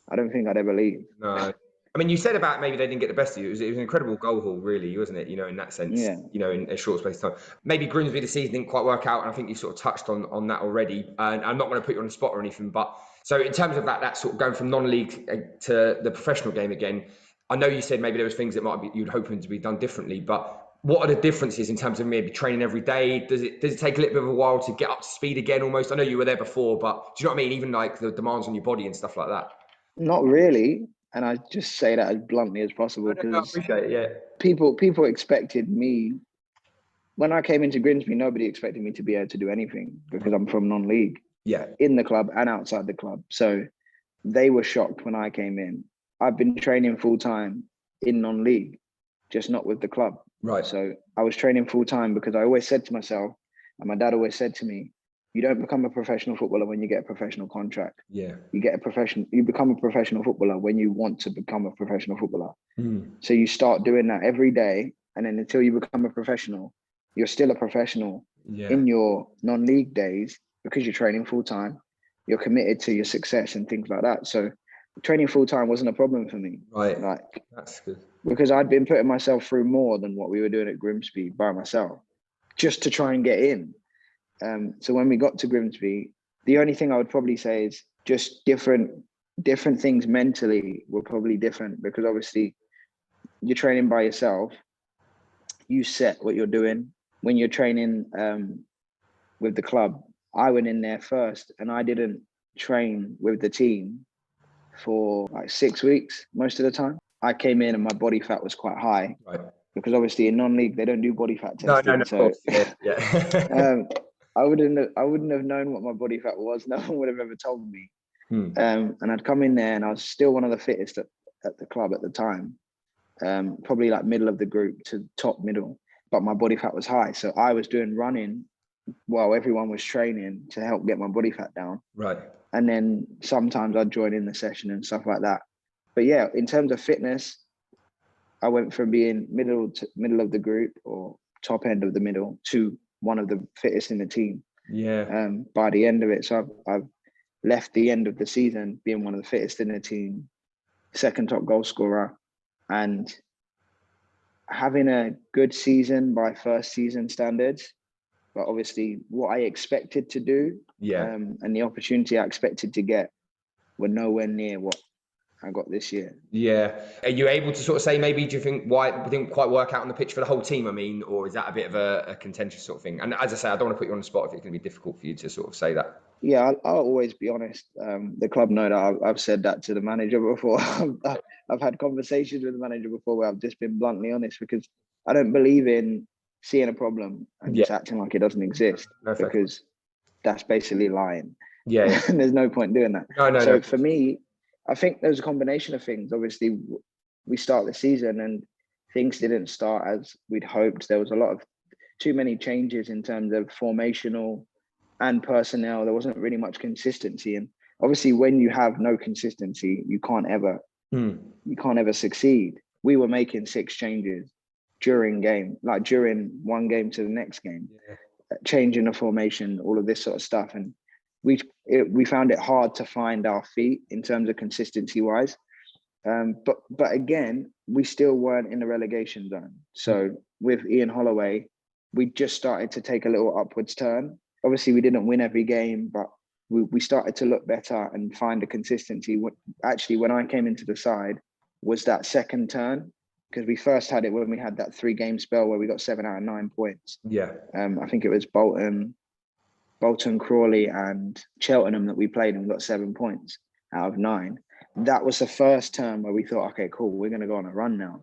I don't think I'd ever leave. No. I mean, you said about maybe they didn't get the best of you. It was an incredible goal haul, really, wasn't it? In that sense, in a short space of time. Maybe Grimsby this season didn't quite work out, and I think you sort of touched on that already. And I'm not going to put you on the spot or anything, but so in terms of that sort of going from non-league to the professional game again, I know you said maybe there was things that you'd hoping to be done differently, but what are the differences in terms of maybe training every day? Does it take a little bit of a while to get up to speed again almost? I know you were there before, but do you know what I mean? Even like the demands on your body and stuff like that. Not really. And I just say that as bluntly as possible, because I appreciate it, yeah. People expected me. When I came into Grimsby, nobody expected me to be able to do anything, because I'm from non-league. Yeah. In the club and outside the club. So they were shocked when I came in. I've been training full time in non-league, just not with the club. Right. So I was training full time because I always said to myself, and my dad always said to me, you don't become a professional footballer when you get a professional contract. Yeah. You become a professional footballer when you want to become a professional footballer. So you start doing that every day, and then until you become a professional, you're still a professional in your non-league days, because you're training full time. You're committed to your success and things like that. So training full time wasn't a problem for me. Right. Like, that's good. Because I'd been putting myself through more than what we were doing at Grimsby by myself, just to try and get in. So when we got to Grimsby, the only thing I would probably say is just different things mentally were probably different, because obviously you're training by yourself. You set what you're doing. When you're training with the club, I went in there first and I didn't train with the team for like 6 weeks most of the time. I came in and my body fat was quite high. Right. Because obviously in non-league they don't do body fat testing. No, so yeah. I wouldn't have known what my body fat was. No one would have ever told me. And I'd come in there and I was still one of the fittest at the club at the time. Probably like middle of the group to top middle, but my body fat was high. So I was doing running while everyone was training to help get my body fat down. Right. And then sometimes I'd join in the session and stuff like that. But yeah, in terms of fitness, I went from being middle of the group or top end of the middle to one of the fittest in the team. Yeah. By the end of it, so I've left the end of the season being one of the fittest in the team, second top goal scorer, and having a good season by first season standards. But obviously, what I expected to do, and the opportunity I expected to get, were nowhere near what I got this year. Yeah. Are you able to sort of say, maybe, do you think why it didn't quite work out on the pitch for the whole team? I mean, or is that a bit of a contentious sort of thing? And as I say, I don't want to put you on the spot if it's going to be difficult for you to sort of say that. Yeah, I'll always be honest. The club know that I've said that to the manager before. I've had conversations with the manager before where I've just been bluntly honest, because I don't believe in seeing a problem and just acting like it doesn't exist, because that's basically lying. Yeah. And there's no point doing that. No. For me, I think there's a combination of things. Obviously, we start the season and things didn't start as we'd hoped. There was too many changes in terms of formational and personnel. There wasn't really much consistency. And obviously, when you have no consistency, you can't ever succeed. We were making 6 changes during one game to the next game, changing the formation, all of this sort of stuff. And we found it hard to find our feet in terms of consistency wise. But again, we still weren't in the relegation zone. So with Ian Holloway, we just started to take a little upwards turn. Obviously, we didn't win every game, but we started to look better and find a consistency. Actually, when I came into the side, was that second turn, because we first had it when we had that 3-game spell where we got 7 out of 9 points. Yeah. I think it was Bolton, Crawley, and Cheltenham that we played, and we got 7 points out of 9. That was the first term where we thought, okay, cool, we're going to go on a run now.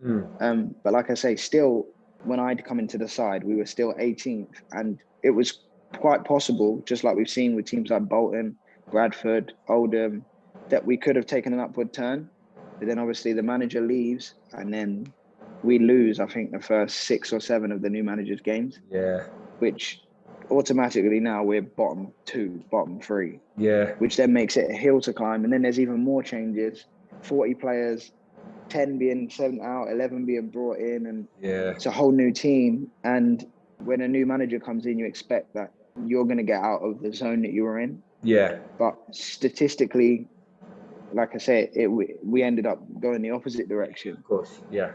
But like I say, still, when I'd come into the side, we were still 18th, and it was quite possible, just like we've seen with teams like Bolton, Bradford, Oldham, that we could have taken an upward turn. But then obviously the manager leaves, and then we lose, I think, the first 6 or 7 of the new manager's games. Yeah. Which automatically now we're bottom 2, bottom 3. Yeah. Which then makes it a hill to climb. And then there's even more changes, 40 players, 10 being sent out, 11 being brought in, and it's a whole new team. And when a new manager comes in, you expect that you're going to get out of the zone that you were in. Yeah. But statistically, like I say, we ended up going the opposite direction. Of course, yeah.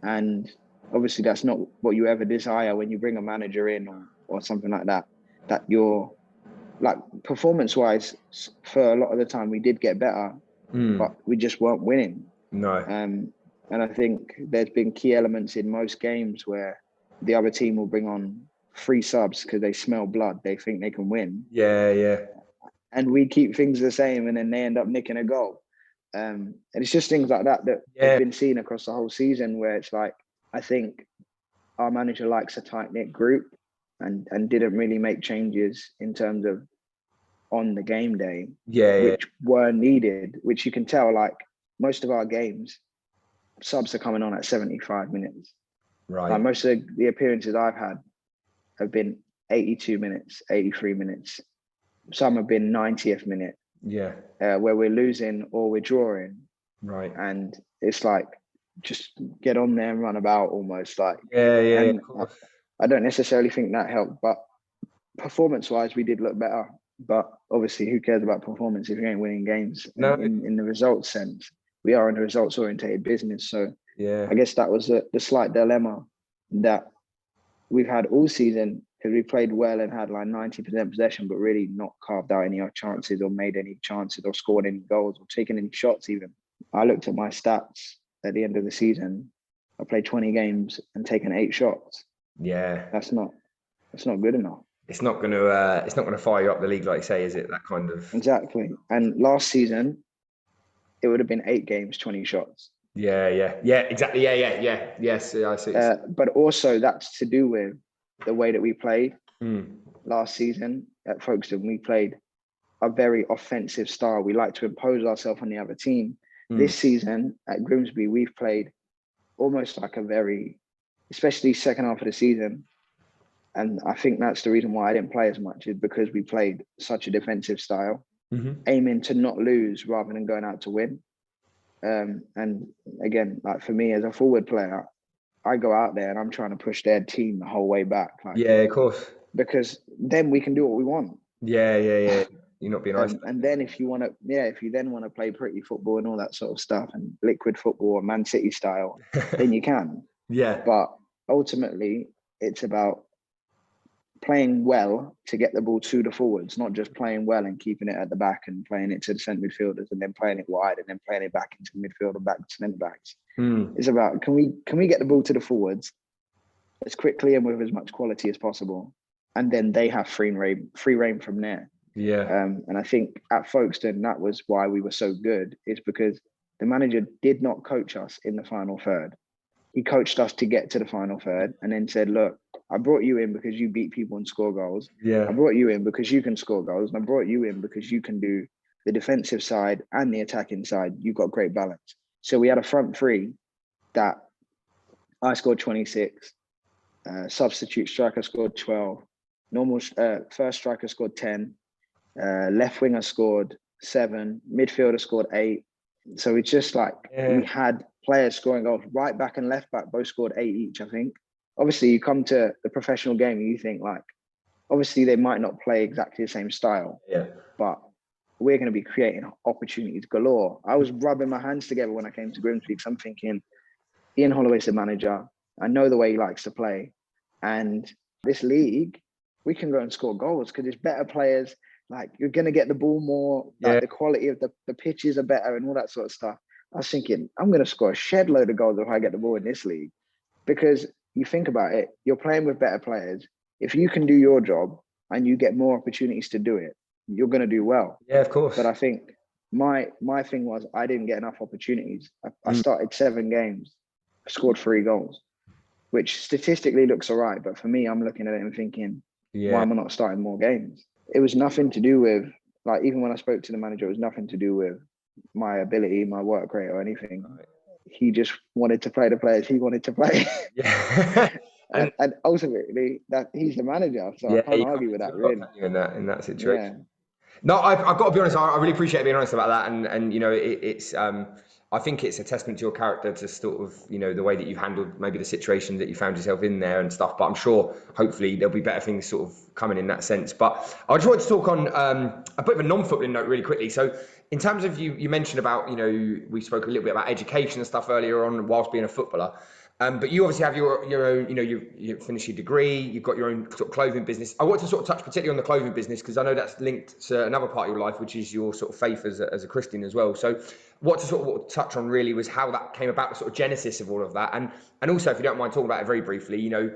And obviously that's not what you ever desire when you bring a manager in or something like that, that you're like, performance-wise, for a lot of the time we did get better, but we just weren't winning. No. And I think there's been key elements in most games where the other team will bring on 3 subs because they smell blood. They think they can win. Yeah. And we keep things the same, and then they end up nicking a goal. And it's just things like that have been seen across the whole season, where it's like, I think our manager likes a tight-knit group and didn't really make changes in terms of on the game day, which were needed, which you can tell, like most of our games, subs are coming on at 75 minutes. Right. Like most of the appearances I've had have been 82 minutes, 83 minutes. Some have been 90th minute. Yeah. Where we're losing or we're drawing. Right. And it's like, just get on there and run about almost like. Yeah. I don't necessarily think that helped, but performance-wise, we did look better. But obviously, who cares about performance if you ain't winning games? No. In the results sense, we are in a results-orientated business. So I guess that was the slight dilemma that we've had all season, because we played well and had like 90% possession, but really not carved out any chances or made any chances or scored any goals or taken any shots even. I looked at my stats at the end of the season. I played 20 games and taken 8 shots. Yeah. That's not good enough. It's not going to fire you up the league, like you say, is it? That kind of. Exactly. And last season, it would have been 8 games, 20 shots. Yeah, exactly. Yeah. Yes, I see. But also that's to do with the way that we played last season at Folkestone. We played a very offensive style. We like to impose ourselves on the other team. This season at Grimsby, we've played almost like especially second half of the season. And I think that's the reason why I didn't play as much, is because we played such a defensive style, aiming to not lose rather than going out to win. And again, like for me as a forward player, I go out there and I'm trying to push their team the whole way back. Like, Yeah, of course. because then we can do what we want. Yeah. You're not being isolated. And then if you then want to play pretty football and all that sort of stuff and liquid football or Man City style, then you can. Yeah. But ultimately, it's about playing well to get the ball to the forwards, not just playing well and keeping it at the back and playing it to the centre midfielders and then playing it wide and then playing it back into midfield and back to centre backs. It's about can we get the ball to the forwards as quickly and with as much quality as possible, and then they have free reign from there. Yeah. And I think at Folkestone, that was why we were so good, is because the manager did not coach us in the final third. He coached us to get to the final third and then said, look, I brought you in because you beat people and score goals. Yeah. I brought you in because you can score goals. And I brought you in because you can do the defensive side and the attacking side. You've got great balance. So we had a front three that I scored 26, substitute striker scored 12, normal first striker scored 10, left winger scored 7, midfielder scored 8. So it's just like we had players scoring goals. Right back and left back both scored 8 each, I think. Obviously, you come to the professional game and you think like, obviously they might not play exactly the same style, but we're going to be creating opportunities galore. I was rubbing my hands together when I came to Grimsby because I'm thinking, Ian Holloway's the manager. I know the way he likes to play. And this league, we can go and score goals because it's better players. Like, you're going to get the ball more. Like, the quality of the pitches are better and all that sort of stuff. I was thinking, I'm going to score a shed load of goals if I get the ball in this league. Because you think about it, you're playing with better players. If you can do your job and you get more opportunities to do it, you're going to do well. Yeah, of course. But I think my thing was I didn't get enough opportunities. I started 7 games, scored 3 goals, which statistically looks all right. But for me, I'm looking at it and thinking, why am I not starting more games? It was nothing to do with, like, even when I spoke to the manager, it was nothing to do with my ability, my work rate or anything. Right. He just wanted to play the players he wanted to play. Yeah. and ultimately, that he's the manager, so I can't argue with that, really. In that situation. Yeah. No, I've got to be honest. I really appreciate being honest about that, and you know, it's. I think it's a testament to your character to sort of, you know, the way that you've handled maybe the situation that you found yourself in there and stuff. But I'm sure, hopefully, there'll be better things sort of coming in that sense. But I just wanted to talk on a bit of a non-footballing note really quickly. So, in terms of you mentioned about, you know, we spoke a little bit about education and stuff earlier on whilst being a footballer. But you obviously have your own, you know, you finished your degree, you've got your own sort of clothing business. I want to sort of touch particularly on the clothing business because I know that's linked to another part of your life, which is your sort of faith as a Christian as well. So what to touch on really was how that came about, the sort of genesis of all of that. And also, if you don't mind talking about it very briefly, you know,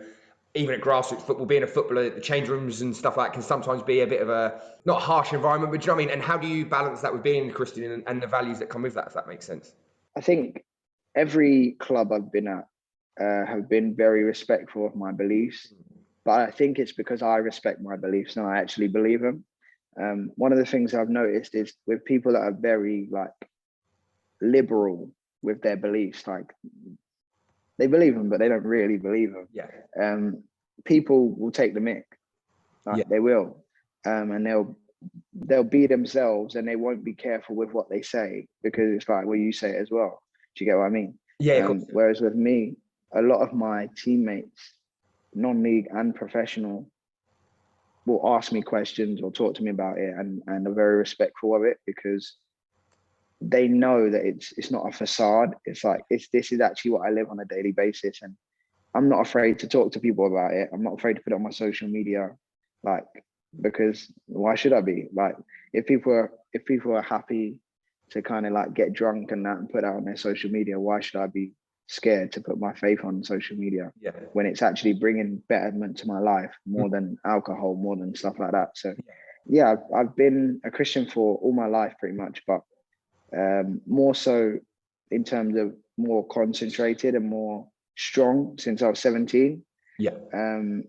even at grassroots football, being a footballer, the change rooms and stuff like that can sometimes be a bit of a, not harsh environment, but do you know what I mean? And how do you balance that with being a Christian and the values that come with that, if that makes sense? I think every club I've been at, have been very respectful of my beliefs, but I think it's because I respect my beliefs and I actually believe them. One of the things I've noticed is with people that are very like liberal with their beliefs, like they believe them, but they don't really believe them. Yeah. People will take the mick, like they will, and they'll be themselves and they won't be careful with what they say because it's like, well, you say it as well. Do you get what I mean? Yeah. Whereas with me, a lot of my teammates, non-league and professional, will ask me questions or talk to me about it and are very respectful of it because they know that it's not a facade. It's like, this is actually what I live on a daily basis. And I'm not afraid to talk to people about it. I'm not afraid to put it on my social media, like, because why should I be? Like, if people are happy to kind of like get drunk and that and put that on their social media, why should I be scared to put my faith on social media when it's actually bringing betterment to my life more than alcohol, more than stuff like that? So yeah, I've been a Christian for all my life pretty much, but more so in terms of more concentrated and more strong since I was 17. And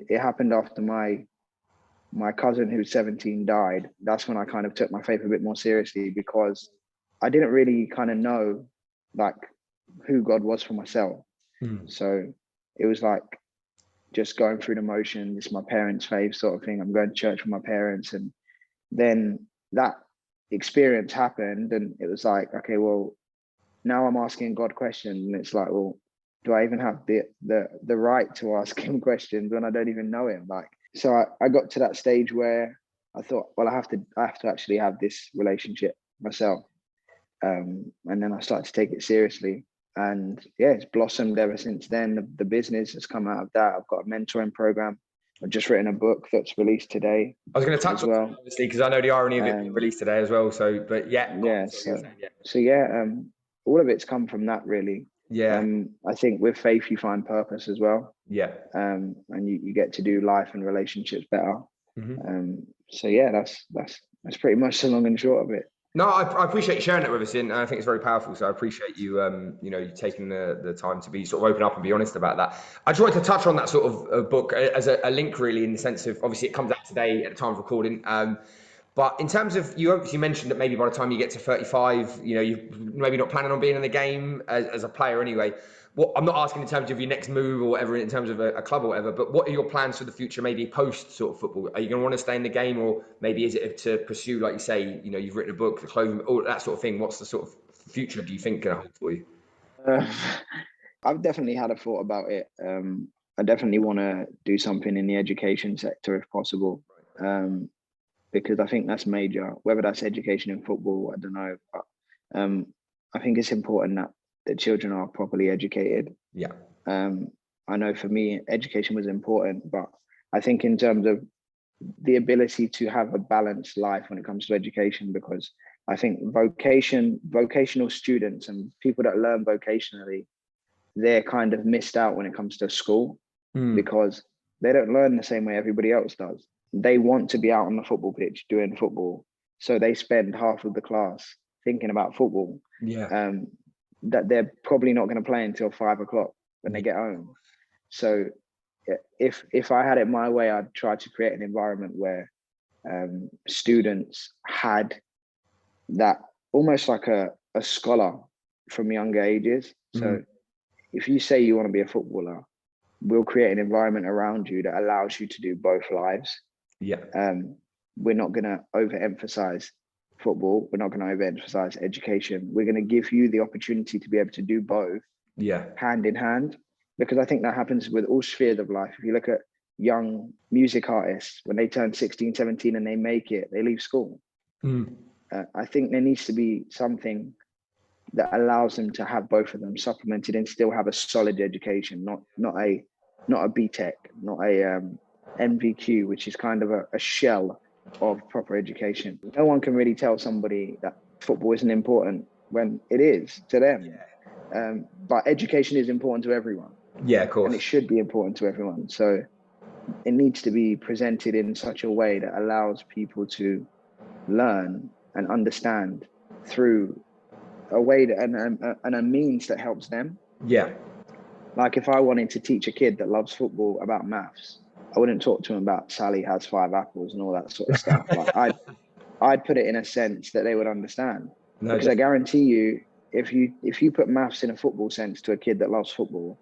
it happened after my cousin who's 17 died. That's when I kind of took my faith a bit more seriously because I didn't really kind of know like who God was for myself. So it was like just going through the motions, it's my parents' faith sort of thing. I'm going to church with my parents, and then that experience happened, and it was like, okay, well, now I'm asking God questions, and it's like, well, do I even have the right to ask him questions when I don't even know him? Like, so I got to that stage where I thought, well, I have to actually have this relationship myself. And then I started to take it seriously. And yeah, it's blossomed ever since then. The business has come out of that. I've got a mentoring program. I've just written a book that's released today. I was going to touch on that, obviously, because I know the irony of it being released today as well. So, but yeah. All of it's come from that, really. Yeah. I think with faith, you find purpose as well. Yeah. And you get to do life and relationships better. Mm-hmm. So yeah, that's pretty much the long and short of it. No, I appreciate you sharing that with us, and I think it's very powerful. So I appreciate you, you taking the time to be sort of open up and be honest about that. I just wanted to touch on that sort of book as a link, really, in the sense of, obviously it comes out today at the time of recording. But in terms of, you obviously mentioned that maybe by the time you get to 35, you're maybe not planning on being in the game as a player anyway. I'm not asking in terms of your next move or whatever, in terms of a club or whatever, but what are your plans for the future, maybe post sort of football? Are you going to want to stay in the game, or maybe is it to pursue, like you say, you've written a book, the clothing, all that sort of thing? What's the sort of future do you think going to hold for you? I've definitely had a thought about it. I definitely want to do something in the education sector if possible, because I think that's major. Whether that's education in football, I don't know. But I think it's important that the children are properly educated. Yeah. I know for me, education was important, but I think in terms of the ability to have a balanced life when it comes to education, because I think vocational students and people that learn vocationally, they're kind of missed out when it comes to school because they don't learn the same way everybody else does. They want to be out on the football pitch doing football, so they spend half of the class thinking about football. Yeah. That they're probably not going to play until 5 o'clock when they get home. So if I had it my way, I'd try to create an environment where students had that almost like a scholar from younger ages. So if you say you want to be a footballer, we'll create an environment around you that allows you to do both lives. Yeah. We're not going to overemphasize football. We're not going to overemphasize education. We're going to give you the opportunity to be able to do both, hand in hand, because I think that happens with all spheres of life. If you look at young music artists, when they turn 16, 17 and they make it, they leave school. I think there needs to be something that allows them to have both of them supplemented and still have a solid education, not a BTEC, not a NVQ, which is kind of a shell of proper education. No one can really tell somebody that football isn't important when it is to them. But education is important to everyone. Yeah, of course. And it should be important to everyone. So it needs to be presented in such a way that allows people to learn and understand through a way that, and a means that helps them. Yeah. Like if I wanted to teach a kid that loves football about maths, I wouldn't talk to him about Sally has 5 apples and all that sort of stuff. Like I'd put it in a sense that they would understand. No, because I guarantee you, if you put maths in a football sense to a kid that loves football,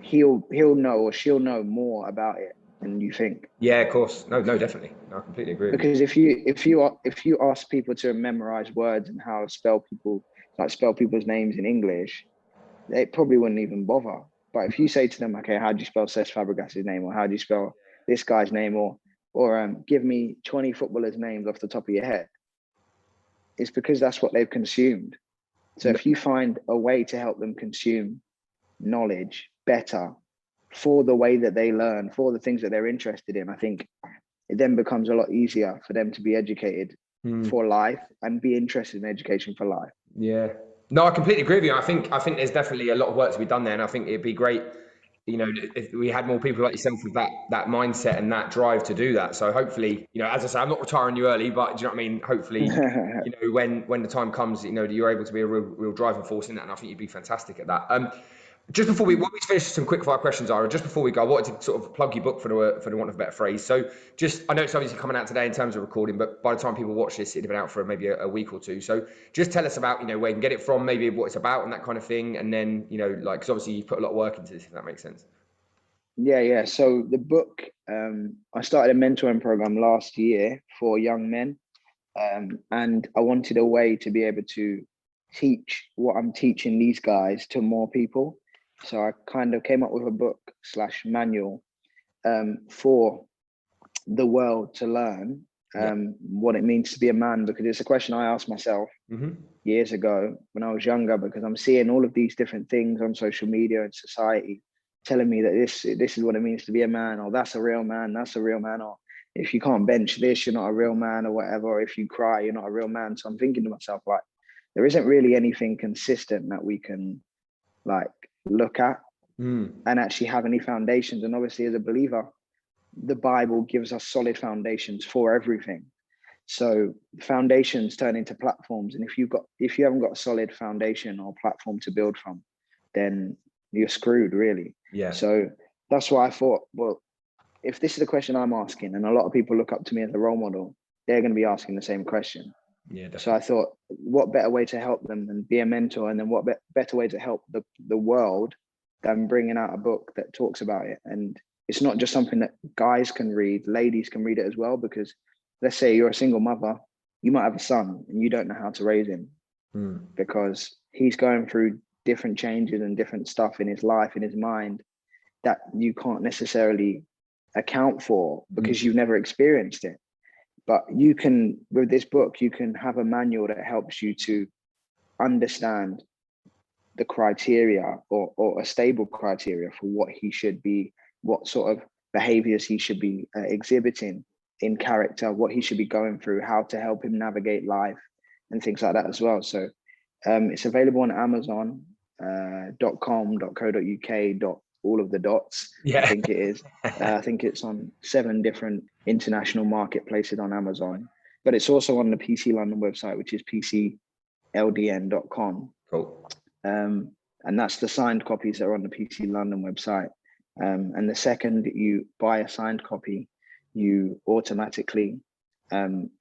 he'll know or she'll know more about it than you think. Yeah, of course. No, definitely. No, I completely agree. Because if you ask people to memorize words and how to spell people's names in English, they probably wouldn't even bother. But if you say to them, okay, how do you spell Cesc Fabregas's name, or how do you spell this guy's name, or give me 20 footballers' names off the top of your head, it's because that's what they've consumed. So if you find a way to help them consume knowledge better for the way that they learn, for the things that they're interested in, I think it then becomes a lot easier for them to be educated for life and be interested in education for life. Yeah. No, I completely agree with you. I think there's definitely a lot of work to be done there, and I think it'd be great, if we had more people like yourself with that mindset and that drive to do that. So hopefully, as I say, I'm not retiring you early, but do you know what I mean? Hopefully, when the time comes, you're able to be a real driving force in that, and I think you'd be fantastic at that. Just before we finish some quick fire questions, Ira, just before we go, I wanted to sort of plug your book for the want of a better phrase. So I know it's obviously coming out today in terms of recording, but by the time people watch this, it'd have been out for maybe a week or two. So just tell us about, where you can get it from, maybe what it's about and that kind of thing. And then, because obviously you put a lot of work into this, if that makes sense. Yeah. So the book, I started a mentoring program last year for young men. And I wanted a way to be able to teach what I'm teaching these guys to more people. So I kind of came up with a book / manual for the world to learn what it means to be a man, because it's a question I asked myself years ago when I was younger, because I'm seeing all of these different things on social media and society telling me that this is what it means to be a man, or that's a real man, or if you can't bench this, you're not a real man, or whatever, or if you cry, you're not a real man. So I'm thinking to myself, like, there isn't really anything consistent that we can like look at and actually have any foundations. And obviously as a believer, the Bible gives us solid foundations for everything. So foundations turn into platforms. And if you haven't got a solid foundation or platform to build from, then you're screwed, really. Yeah. So that's why I thought, well, if this is the question I'm asking, and a lot of people look up to me as a role model, they're going to be asking the same question. Yeah, definitely. So I thought, what better way to help them than be a mentor, and then what better way to help the world than bringing out a book that talks about it. And it's not just something that guys can read, ladies can read it as well, because let's say you're a single mother, you might have a son and you don't know how to raise him because he's going through different changes and different stuff in his life, in his mind, that you can't necessarily account for because you've never experienced it. But you can, with this book, you can have a manual that helps you to understand the criteria or a stable criteria for what he should be, what sort of behaviors he should be exhibiting in character, what he should be going through, how to help him navigate life and things like that as well. So it's available on Amazon.com.co.uk. All of the dots. Yeah. I think it is. I think it's on 7 different international marketplaces on Amazon, but it's also on the PC London website, which is pcldn.com. Cool. And that's the signed copies that are on the PC London website. And the second you buy a signed copy, you automatically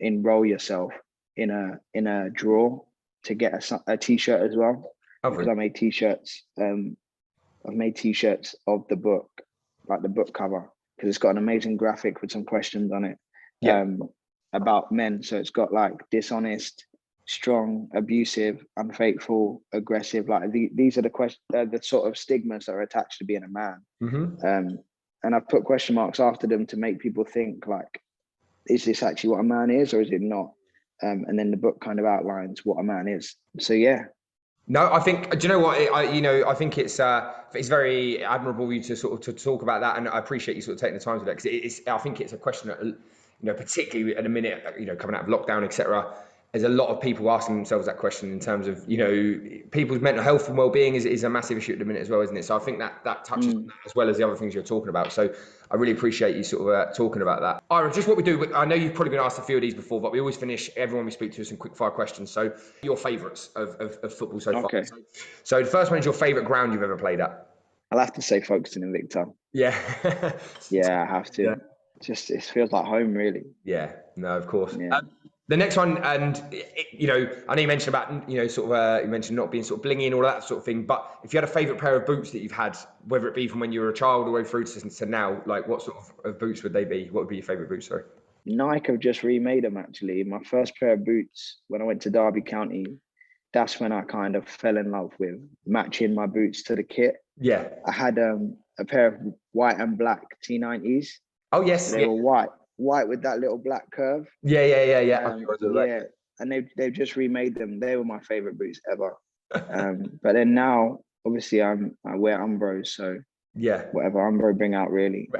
enroll yourself in a draw to get a t-shirt as well. Because I made t-shirts. I've made t-shirts of the book, like the book cover, because it's got an amazing graphic with some questions on it about men. So it's got like dishonest, strong, abusive, unfaithful, aggressive. Like these are the sort of stigmas that are attached to being a man. And I've put question marks after them to make people think, like, is this actually what a man is, or is it not? And then the book kind of outlines what a man is. So yeah. No, I think, do you know what? I think it's very admirable of you to talk about that, and I appreciate you sort of taking the time to that, because I think it's a question that, particularly at a minute, coming out of lockdown, etc. There's a lot of people asking themselves that question in terms of, people's mental health and well-being is a massive issue at the minute as well, isn't it? So I think that touches on that as well as the other things you're talking about. So I really appreciate you sort of talking about that. Ira, just what we do, I know you've probably been asked a few of these before, but we always finish everyone we speak to with some quick fire questions. So your favourites of football so far. So the first one is your favourite ground you've ever played at. I'll have to say Folkestone Invicta. Yeah. Yeah, I have to. Yeah. Just, it feels like home, really. Yeah, no, of course. Yeah. The next one, and I know you mentioned about, you mentioned not being sort of blingy and all that sort of thing, but if you had a favourite pair of boots that you've had, whether it be from when you were a child all the way through to now, like what sort of boots would they be? What would be your favourite boots, sorry? Nike have just remade them, actually. My first pair of boots, when I went to Derby County, that's when I kind of fell in love with matching my boots to the kit. Yeah. I had a pair of white and black T90s. Oh, yes. They were white with that little black curve. Yeah. And they've just remade them. They were my favorite boots ever. But then now, obviously, I wear Umbros, so whatever Umbro bring out, really.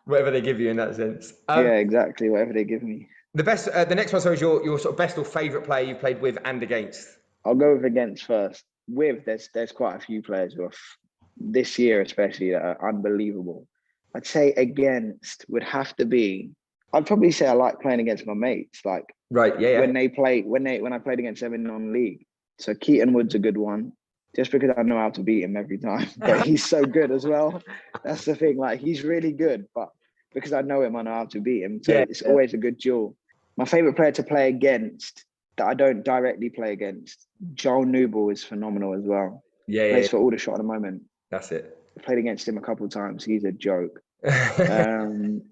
Whatever they give you in that sense. Yeah, exactly. Whatever they give me. The next one, so is your sort of best or favorite player you've played with and against? I'll go with against first. With there's quite a few players who are this year especially that are unbelievable. I'd say against would have to be. I'd probably say I like playing against my mates. Like when I played against them in non-league. So Keaton Wood's a good one, just because I know how to beat him every time. But he's so good as well. That's the thing. Like he's really good, but because I know him, I know how to beat him. So it's always a good duel. My favorite player to play against that I don't directly play against, Joel Newball is phenomenal as well. Plays for Aldershot at the moment. That's it. I played against him a couple of times. He's a joke. And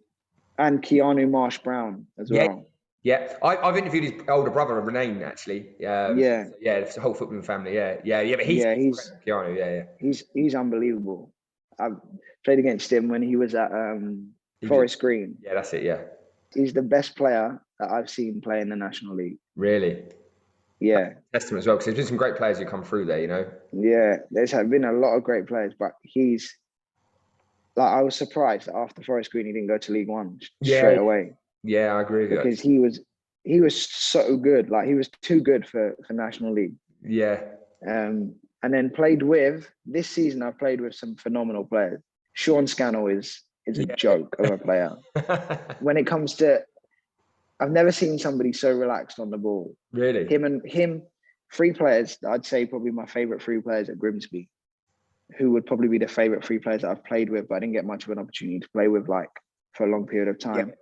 Keanu Marsh Brown as well. Yeah, I've interviewed his older brother, Renane, actually. Yeah, So yeah, it's the whole footballing family. Yeah. But he's yeah, incredible, Keanu. Yeah. he's unbelievable. I've played against him when he was at Forest Green. Yeah, that's it. Yeah. He's the best player that I've seen play in the National League. Really. Yeah, Testament as well, because there's been some great players who come through there. yeah. There's been a lot of great players, but he's like, I was surprised that after Forest Green he didn't go to League One straight away. Yeah, I agree with you. Because he was so good. Like, he was too good for National League. Yeah. And then played with this season. I've played with some phenomenal players. Sean Scannell is a joke of a player. When it comes to, I've never seen somebody so relaxed on the ball. Really? Him, three players. I'd say probably my favorite three players at Grimsby, who would probably be the favorite three players that I've played with, but I didn't get much of an opportunity to play with like for a long period of time.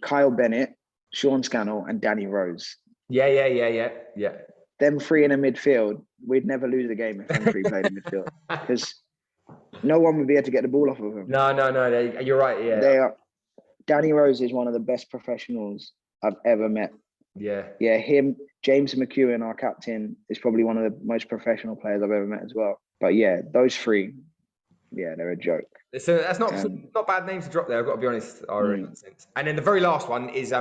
Kyle Bennett, Sean Scannell, and Danny Rose. Yeah. Them three in the midfield, we'd never lose a game if them three played in midfield, because no one would be able to get the ball off of them. No. You're right. Yeah. They are. Danny Rose is one of the best professionals I've ever met. Yeah. Him, James McEwen, our captain, is probably one of the most professional players I've ever met as well. But yeah, those three, they're a joke. So that's not bad names to drop there. I've got to be honest, Ira, in that sense. And then the very last one is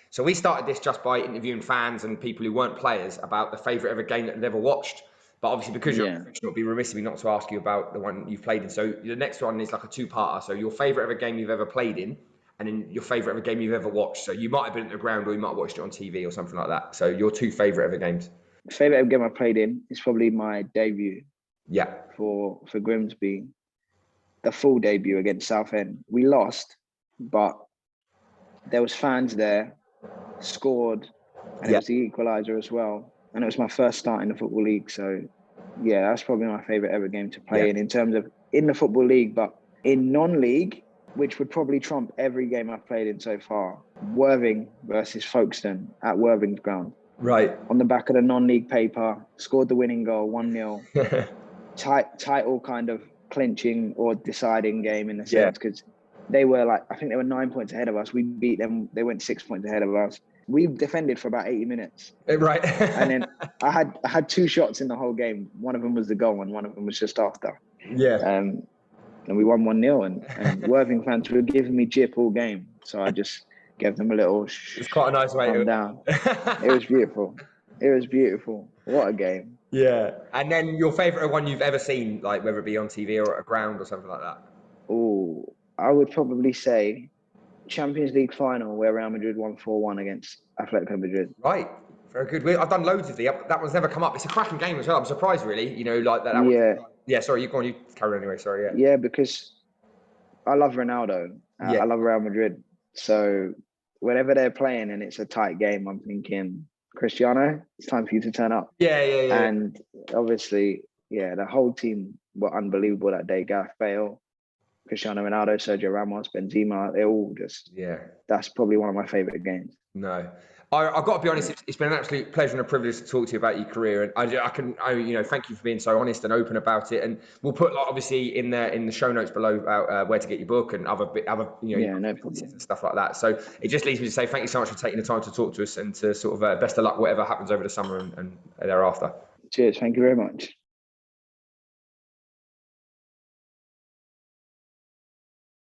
so we started this just by interviewing fans and people who weren't players about the favourite ever game that they've ever watched. But obviously, because you're a professional, it'd be remiss of me not to ask you about the one you've played in. So the next one is like a two-parter. So your favourite ever game you've ever played in, and then your favourite ever game you've ever watched. So you might have been at the ground, or you might have watched it on TV or something like that. So your two favourite ever games. Favourite ever game I played in is probably my debut. Yeah. For Grimsby, the full debut against Southend. We lost, but there was fans there, scored, and it was the equaliser as well. And it was my first start in the Football League. So, yeah, that's probably my favourite ever game to play in terms of in the Football League. But in non-league, which would probably trump every game I've played in so far, Worthing versus Folkestone at Worthing's ground. Right. On the back of the non-league paper, scored the winning goal, 1-0. Title kind of clinching or deciding game in a sense, because they were I think they were 9 points ahead of us. We beat them. They went 6 points ahead of us. We defended for about 80 minutes. Right. And then I had two shots in the whole game. One of them was the goal and one of them was just after. Yeah. And we won 1-0 and Worthing fans were giving me jip all game. So I just gave them a little it's quite a nice way calm down. It was beautiful. What a game. Yeah. And then your favourite one you've ever seen, like whether it be on TV or at a ground or something like that? Oh, I would probably say Champions League final where Real Madrid won 4-1 against Atletico Madrid. Right. Very good. I've done loads of that one's never come up. It's a cracking game as well. I'm surprised, really. Like that. Yeah. Sorry, you go on. You carry on anyway. Sorry. Yeah. Yeah, because I love Ronaldo. I love Real Madrid. So whenever they're playing and it's a tight game, I'm thinking, Cristiano, it's time for you to turn up. Yeah. And obviously, the whole team were unbelievable that day. Gareth Bale, Cristiano Ronaldo, Sergio Ramos, Benzema, they're all just, that's probably one of my favourite games. No. I've got to be honest, it's been an absolute pleasure and a privilege to talk to you about your career, and I thank you for being so honest and open about it. And we'll put obviously in the show notes below about where to get your book and other no problem. stuff like that. So it just leaves me to say thank you so much for taking the time to talk to us and to sort of best of luck whatever happens over the summer and thereafter. Cheers, thank you very much.